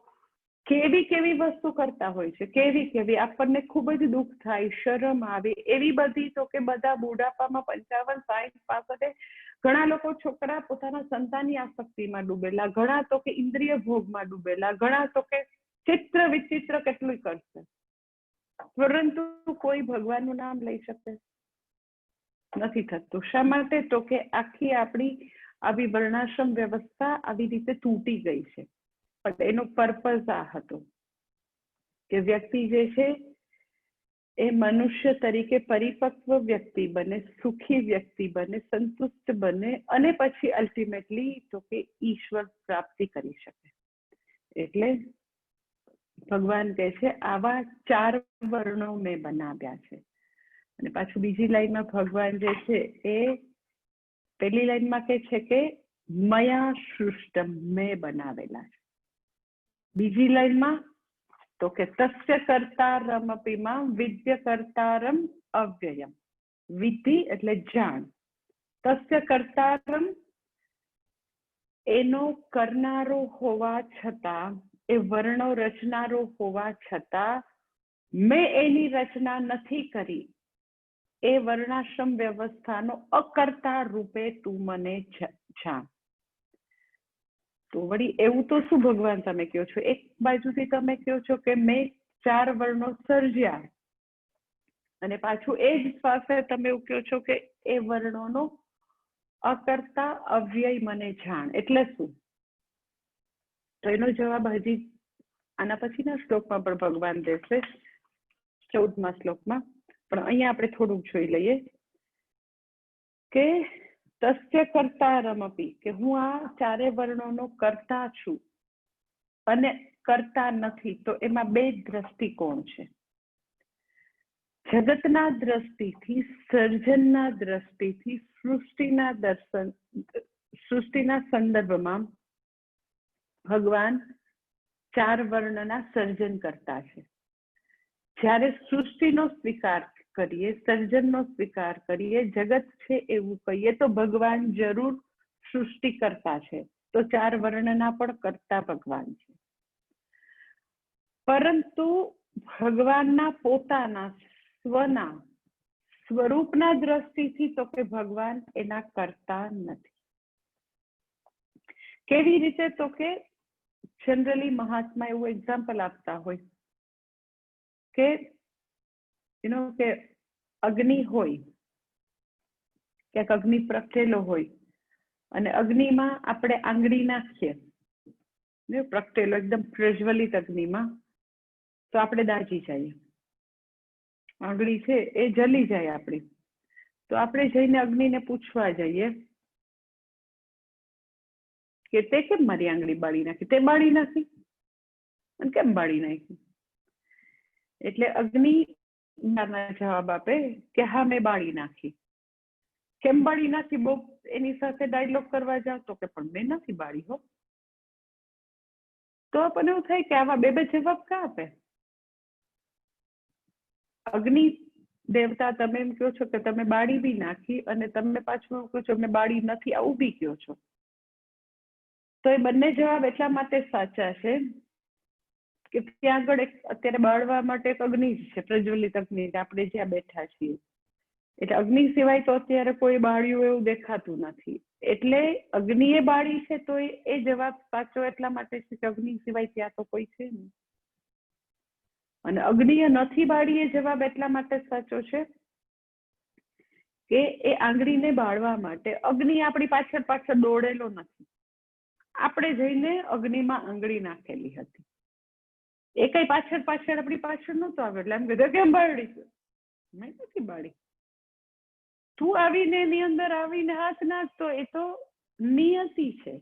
કેવી કેવી વસ્તુ કરતા હોય છે, કેવી કેવી આપણને ખૂબ જ દુઃખ થાય, શરમ આવે, એવી બધી તો કે બધા બુઢાપામાં 55-60 પાસઠે ઘણા લોકો છોકરા પોતાના સંતાનની આસક્તિમાં ડૂબેલા, ઘણા તો કે ઇન્દ્રિય ભોગમાં ડૂબેલા, ઘણા તો કે ચિત્ર વિચિત્ર કેટલું કરશે, પરંતુ કોઈ ભગવાનનું નામ લઈ શકે નથી થતું. શા માટે? તો કે આખી આપણી આવી વર્ણાશ્રમ વ્યવસ્થા આવી રીતે તૂટી ગઈ છે. પણ એનો પર્પઝ આ હતો કે વ્યક્તિ જે છે એ મનુષ્ય તરીકે પરિપક્વ વ્યક્તિ બને, સુખી વ્યક્તિ બને, સંતુષ્ટ બને અને પછી અલ્ટિમેટલી તો કે ઈશ્વર પ્રાપ્તિ કરી શકે. એટલે ભગવાન કહે છે આવા 4 વર્ણો મેં બનાવ્યા છે. અને પાછું બીજી લાઈનમાં ભગવાન જે છે એ પહેલી લાઈનમાં કહે છે કે મયા સૃષ્ટમ, મેં બનાવેલા છે. બીજી લાઈનમાં તો કે તસ્ય કર્તારમ અપીમાં વિદ્ય કર્તારમ અવ્યયમ, વિધિ એટલે જાણ, તસ્ય કર્તારમ એનો કરનારો હોવા છતાં, એ વર્ણો રચનારો હોવા છતાં મેં એની રચના નથી કરી, એ વર્ણાશ્રમ વ્યવસ્થાનો અકર્તા રૂપે તું મને જાણ. તો વળી એવું તો શું ભગવાન તમે કહો છો? એક બાજુથી તમે કહો છો કે મેં 4 વર્ણો સર્જ્યા અને પાછું એ જ પાસે તમે એવું કહો છો કે એ વર્ણોનો અકર્તા અવ્યય મને જાણ. એટલે શું? તો એનો જવાબ હજી આના પછીના શ્લોકમાં પણ ભગવાન દેશે, 14મા શ્લોકમાં. પણ અહીંયા આપણે થોડુંક જોઈ લઈએ કે તસ્ય કર્તારમપી, કે હું આ 4 વર્ણોનો કર્તા છું અને કરતા નથી. તો એમાં 2 દ્રષ્ટિકોણ છે. જગતના દ્રષ્ટિથી, સર્જનના દ્રષ્ટિથી, સૃષ્ટિના સંદર્ભમાં ભગવાન 4 વર્ણના સર્જન કરતા છે. જ્યારે સૃષ્ટિનો સ્વીકાર કરીએ, સર્જનનો સ્વીકાર કરીએ, જગત છે એવું કહીએ તો ભગવાન જરૂર સૃષ્ટિ કરતા છે. તો 4 વર્ણના પણ કરતા ભગવાન છે. પરંતુ ભગવાનના પોતાના સ્વના સ્વરૂપના દ્રષ્ટિથી તો કે ભગવાન એના કરતા નથી. કેવી રીતે? તો કે જનરલી મહાત્મા એવું એક્ઝામ્પલ આપતા હોય કે કે અગ્નિ હોય, ક્યાંક અગ્નિ પ્રગટેલો હોય અને અગ્નિમાં આપણે આંગળી નાખીએ, પ્રગટેલો એકદમ પ્રજ્વલિત અગ્નિમાં, તો આપણે દાઝી જઈએ, આંગળી છે એ જલી જાય આપણી. તો આપણે જઈને અગ્નિને પૂછવા જઈએ કે તે કેમ મારી આંગળી બાળી નાખી? તે બાળી નાખી? અને કેમ બાળી નાખી? એટલે અગ્નિ જવાબ આપે કે હા, મેં બાળી નાખી. કેમ બાળી નાખી? બહુ એની સાથે ડાયલોગ કરવા જાવ તો કે પણ મેં નથી બાળી હો. તો આપણને એવું થાય કે આવા 2 જવાબ કા આપે? અગ્નિ દેવતા તમે એમ કહો છો કે તમે બાળી બી નાખી અને તમે પાછું એવું કહો છો મેં બાળી નથી, આવું બી કહો છો. તો એ બંને જવાબ એટલા માટે સાચા છે કે ત્યાં આગળ અત્યારે બાળવા માટે એક અગ્નિ છે, પ્રજ્વલિત અગ્નિ, આપણે જ્યાં બેઠા છીએ. એટલે અગ્નિ સિવાય તો અત્યારે કોઈ બાળ્યું એવું દેખાતું નથી. એટલે અગ્નિએ બાળી છે તો એ જવાબ સાચો એટલા માટે છે કે અગ્નિ સિવાય ત્યાં તો કોઈ છે નહીં. અને અગ્નિએ નથી બાળી એ જવાબ એટલા માટે સાચો છે કે એ આંગળીને બાળવા માટે અગ્નિ આપણી પાછળ પાછળ દોડેલો નથી. આપણે જઈને અગ્નિમાં આંગળી નાખેલી હતી. એ કઈ પાછળ પાછળ આપણી પાછળ નહોતો આવ્યો. એટલે એમ કીધું કેમ બાળી છે? મેં નથી બાળી. તું આવીને એની અંદર આવીને હાથ નાખતો, એ તો નિયતિ છે.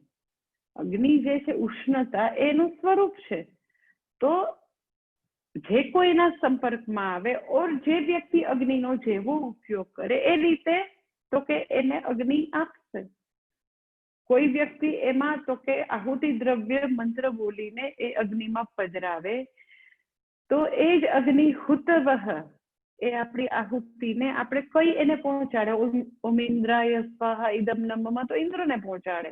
અગ્નિ જે છે ઉષ્ણતા એનું સ્વરૂપ છે. તો જે કોઈના સંપર્કમાં આવે ઓર જે વ્યક્તિ અગ્નિનો જેવો ઉપયોગ કરે એ રીતે તો કે એને અગ્નિ આપશે. કોઈ વ્યક્તિ એમાં તો કે આહુતિ દ્રવ્ય મંત્ર બોલીને એ અગ્નિમાં પધરાવે તો એ જ અગ્નિ હુતવહ, એ આપણી આહુતિને આપણે કઈ એને પહોંચાડે? ઓમ ઇન્દ્રાય સ્વાહા ઇદમ નમઃ, તો ઇન્દ્રને પહોંચાડે.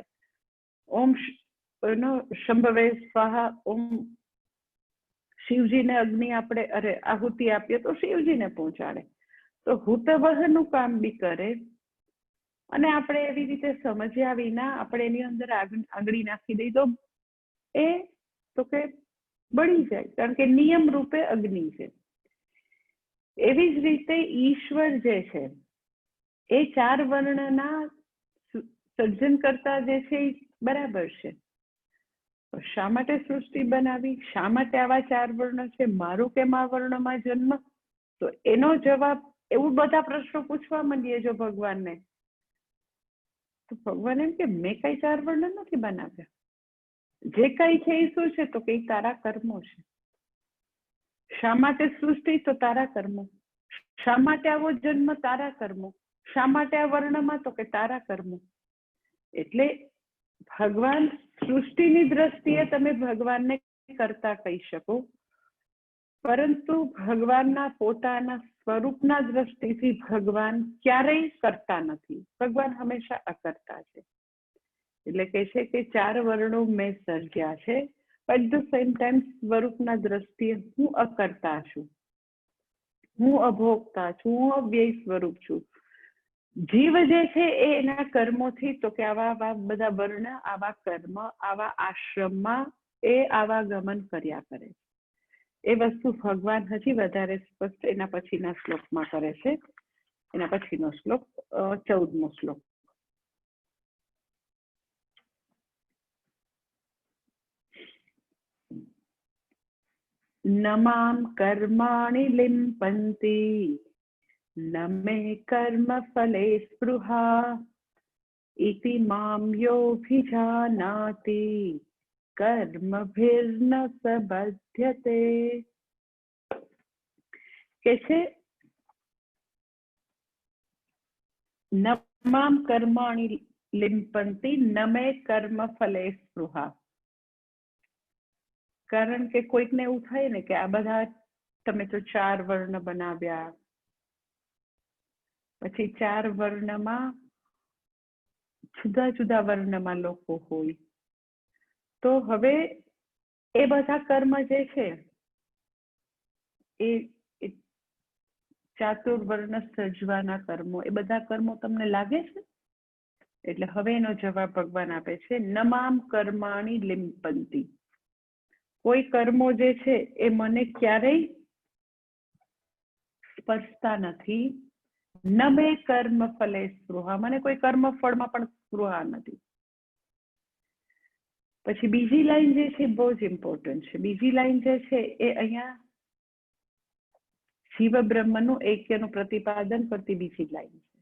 ઓમ શંભવે સ્વાહા, ઓમ શિવજીને અગ્નિ આપણે આહુતિ આપીએ તો શિવજીને પહોંચાડે. તો હુતવહનું કામ બી કરે. અને આપણે એવી રીતે સમજ્યા વિના આપણે એની અંદર આંગળી નાખી દઈ તો એ તો કે બળી જાય, કારણ કે નિયમ રૂપે અગ્નિ છે. એવી જ રીતે ઈશ્વર જે છે એ 4 વર્ણના સર્જન કરતા જે છે એ બરાબર છે. શા માટે સૃષ્ટિ બનાવી? શા માટે આવા 4 વર્ણ છે? મારું કેમ આ વર્ણમાં જન્મ? તો એનો જવાબ, એવું બધા પ્રશ્નો પૂછવા માંડીએ જો ભગવાનને, તો ભગવાન એમ કે મેં કઈ 4 વર્ણ નથી બનાવ્યા. જે કઈ છે એ શું છે? તો કે તારા કર્મો છે. શા માટે સૃષ્ટિ? તો તારા કર્મો. શા માટે આવો જન્મ? તારા કર્મો. શા માટે આ વર્ણમાં? તો કે તારા કર્મો. એટલે ભગવાન સૃષ્ટિની દ્રષ્ટિએ તમે ભગવાનને કરતા કહી શકો, પરંતુ ભગવાનના પોતાના સ્વરૂપના દ્રષ્ટિથી ભગવાન ક્યારેય કરતા નથી. ભગવાન હંમેશા અકર્તા છે. એટલે કે છે કે 4 વર્ણો મેં સર્જ્યા છે, એટ ધ સેમ ટાઈમ સ્વરૂપના દ્રષ્ટિએ હું અકર્તા છું, હું અભોગતા છું, હું અવ્યય સ્વરૂપ છું. જીવ જે છે એ એના કર્મોથી, તો કે આવા બધા વર્ણ, આવા કર્મ, આવા આશ્રમમાં એ આવાગમન કર્યા કરે છે. એ વસ્તુ ભગવાન હજી વધારે સ્પષ્ટ એના પછીના શ્લોકમાં કરે છે. એના પછીનો શ્લોક 14મો શ્લોક. ન મામ કર્માણિ લિમ્પન્તિ ન મે કર્મ ફલે સ્પૃહા ઇતિ મામ યોऽભિજાનાતિ કર્મભિર્ન સબધ્યતે. કે છે ન મામ કર્માણિ લિમ્પન્તિ ન મે કર્મ ફલે સ્પૃહા. કારણ કે કોઈકને એવું થાય ને કે આ બધા તમે તો 4 વર્ણ બનાવ્યા, પછી 4 વર્ણમાં જુદા જુદા વર્ણમાં લોકો હોય, તો હવે એ બધા કર્મ જે છે એ ચાતુર્વર્ણ સર્જવાના કર્મો, એ બધા કર્મો તમને લાગે છે? એટલે હવે એનો જવાબ ભગવાન આપે છે, નમામ કર્માણિ લિમ્પન્તિ. કોઈ કર્મો જે છે એ મને ક્યારેય સ્પર્શતા નથી. ન મે કર્મ ફલે સ્પૃહા, મને કોઈ કર્મ ફળમાં પણ સ્પૃહા નથી. પછી બીજી લાઈન જે છે બહુ જ ઇમ્પોર્ટન્ટ છે. બીજી લાઈન જે છે એ અહીંયા જીવ બ્રહ્મનું એક્યનું પ્રતિપાદન કરતી બીજી લાઈન છે.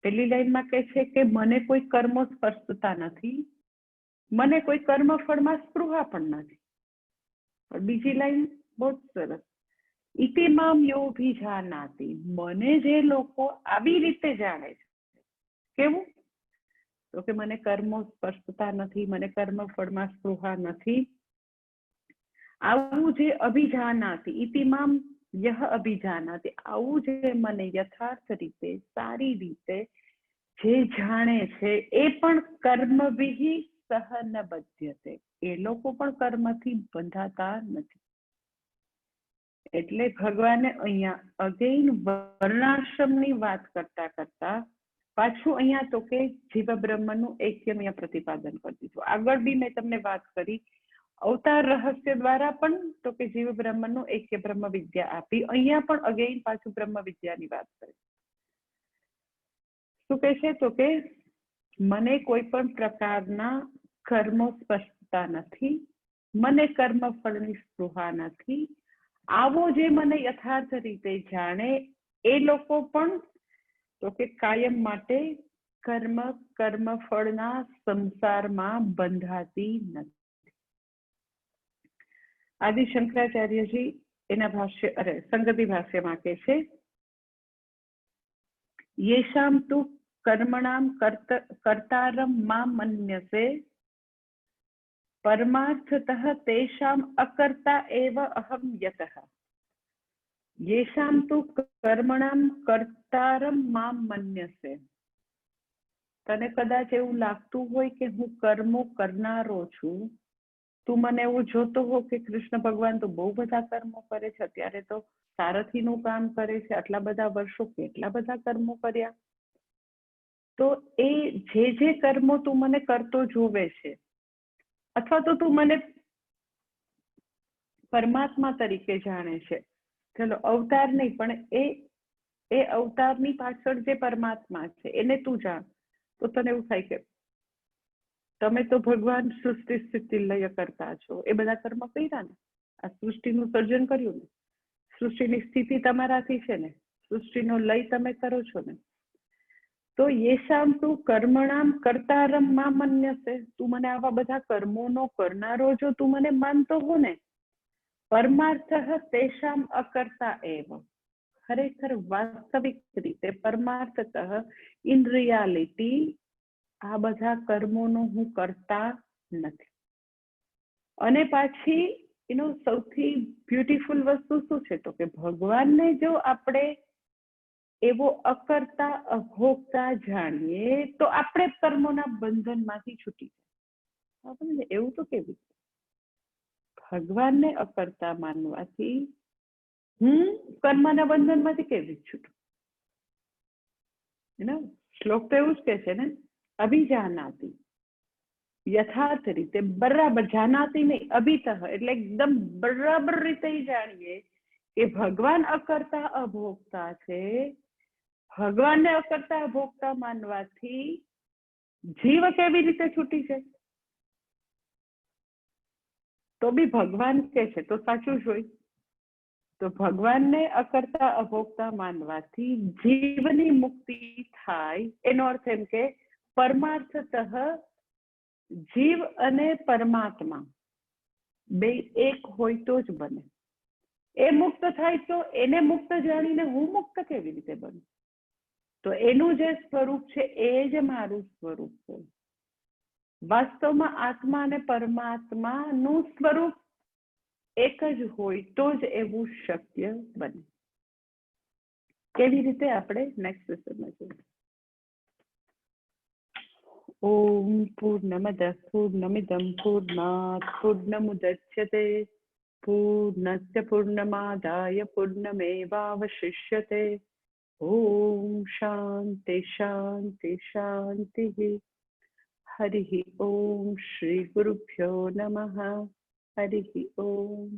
પહેલી લાઈનમાં કહે છે કે મને કોઈ કર્મો સ્પર્શતા નથી, મને કોઈ કર્મ ફળમાં સ્પૃહા પણ નથી. પણ બીજી લાઈન બહુ જ સરસ, ઇતિ મામ યોऽભિજાનાતિ, મને જે લોકો આવી રીતે જાણે છે. કેવું? તો કે મને કર્મો સ્પર્શતા નથી, મને કર્મ ફળમાં સ્પૃહા નથી. આવું જે અભિજાનાતિ, ઇતિ મામ યહ અભિજાનાતિ, આવું જે મને યથાર્થ રીતે, સારી રીતે જે જાણે છે, એ પણ કર્મભિઃ સહ ન બધ્યતે, એ લોકો પણ કર્મથી બંધાતા નથી. એટલે ભગવાને અહીંયા અગેન વર્ણાશ્રમની વાત કરતા કરતા પાછું અહીંયા તો કે જીવ બ્રહ્મનું એક્યમય પ્રતિપાદન કરી દીધું. આગળ બી મેં તમને વાત કરી, અવતાર રહસ્ય દ્વારા પણ તો કે જીવ બ્રહ્મનું એક્ય બ્રહ્મ વિદ્યા આપી. અહીંયા પણ અગેન પાછું બ્રહ્મ વિદ્યાની વાત કરી. શું કહે છે? તો કે મને કોઈ પણ પ્રકારના કર્મો સ્પર્શતા નથી, મને કર્મ ફળની સ્પૃહા નથી. આવો જે મને યથાર્થ રીતે જાણે એ લોકો પણ તો કે કાયમ માટે કર્મ ફળના સંસારમાં બંધાતી નથી. આદિ શંકરાચાર્યજી એના ભાષ્ય સંગતિ ભાષ્યમાં કહે છે, યેષામ તુ કર્મણામ કર્તારમ મામ મન્યસે પરમાર્થતઃ તેષામ અકર્તા એવ અહમ યતઃ. યેષામ તુ કર્મણામ કર્તારમ મામ મન્યસે. તને કદાચ એવું લાગતું હોય કે હું કર્મો કરનારો છું, તું મને એવું જોતો હો કે કૃષ્ણ ભગવાન તો બહુ બધા કર્મો કરે છે, અત્યારે તો સારથીનું કામ કરે છે, આટલા બધા વર્ષો કેટલા બધા કર્મો કર્યા, તો એ જે કર્મો તું મને કરતો જોવે છે, અથવા તો તું મને પરમાત્મા તરીકે જાણે છે, ચલો અવતાર નહીં પણ એ અવતારની પાછળ જે પરમાત્મા છે એને તું જાણ, તો તને એવું થાય કે તમે તો ભગવાન સૃષ્ટિ સ્થિતિ લય કરતા છો, એ બધા કર્મ કર્યા ને, આ સૃષ્ટિનું સર્જન કર્યું ને, સૃષ્ટિની સ્થિતિ તમારાથી છે ને, સૃષ્ટિનો લય તમે કરો છો ને, તો યેશામ તું કર્મણામ કર્તારમ માં મન્યસે, તું મને આવા બધા કર્મોનો કરનારો જો તું મને માનતો હો ને, પરમાર્થ તેષામ અકર્તા એવ, ખરેખર વાસ્તવિક રીતે પરમાર્થતઃ ઇન રિયાલિટી આ બધા કર્મોનો હું કરતા નથી. અને પાછી એનો સૌથી બ્યુટીફુલ વસ્તુ શું છે, તો કે ભગવાનને જો આપણે એવો અકર્તા અભોગતા જાણીએ તો આપણે કર્મોના બંધનમાંથી છૂટી જાય. એવું તો કેવી, ભગવાનને અકર્તા માનવાથી હું કર્મના બંધનમાંથી કેવી છૂટું? શ્લોક તો એવું જ કે છે ને, અભિજાનાતી, યથાર્થ રીતે બરાબર, જાનાતી નહીં, અભિતઃ એટલે એકદમ બરાબર રીતે જાણીએ કે ભગવાન અકર્તા અભોગતા છે. ભગવાનને અકર્તા અભોગતા માનવાથી જીવ કેવી રીતે છૂટી છે? તો બી ભગવાન કે છે તો સાચું જ હોય. તો ભગવાનને અકર્તા અભોગતા માનવાથી જીવની મુક્તિ થાય, એનો અર્થ એમ કે પરમાર્થતઃ જીવ અને પરમાત્મા બે એક હોય તો જ બને. એ મુક્ત થાય તો એને મુક્ત જાણીને હું મુક્ત કેવી રીતે બનું? તો એનું જે સ્વરૂપ છે એ જ મારું સ્વરૂપ છે. વાસ્તવમાં આત્મા અને પરમાત્માનું સ્વરૂપ એક જ હોય તો જ એવું શક્ય બને. કેવી રીતે આપણે નેક્સ્ટ સેશનમાં જોઈએ. ઓમ પૂર્ણમદઃ પૂર્ણમિદં પૂર્ણાત પૂર્ણમુદચ્યતે પૂર્ણસ્ય પૂર્ણમાદાય પૂર્ણમેવાવશિષ્યતે. ઓમ શાંતિ શાંતિ શાંતિ. હરિ ઓમ શ્રી ગુરુભ્યો નમઃ. હરિ ઓમ.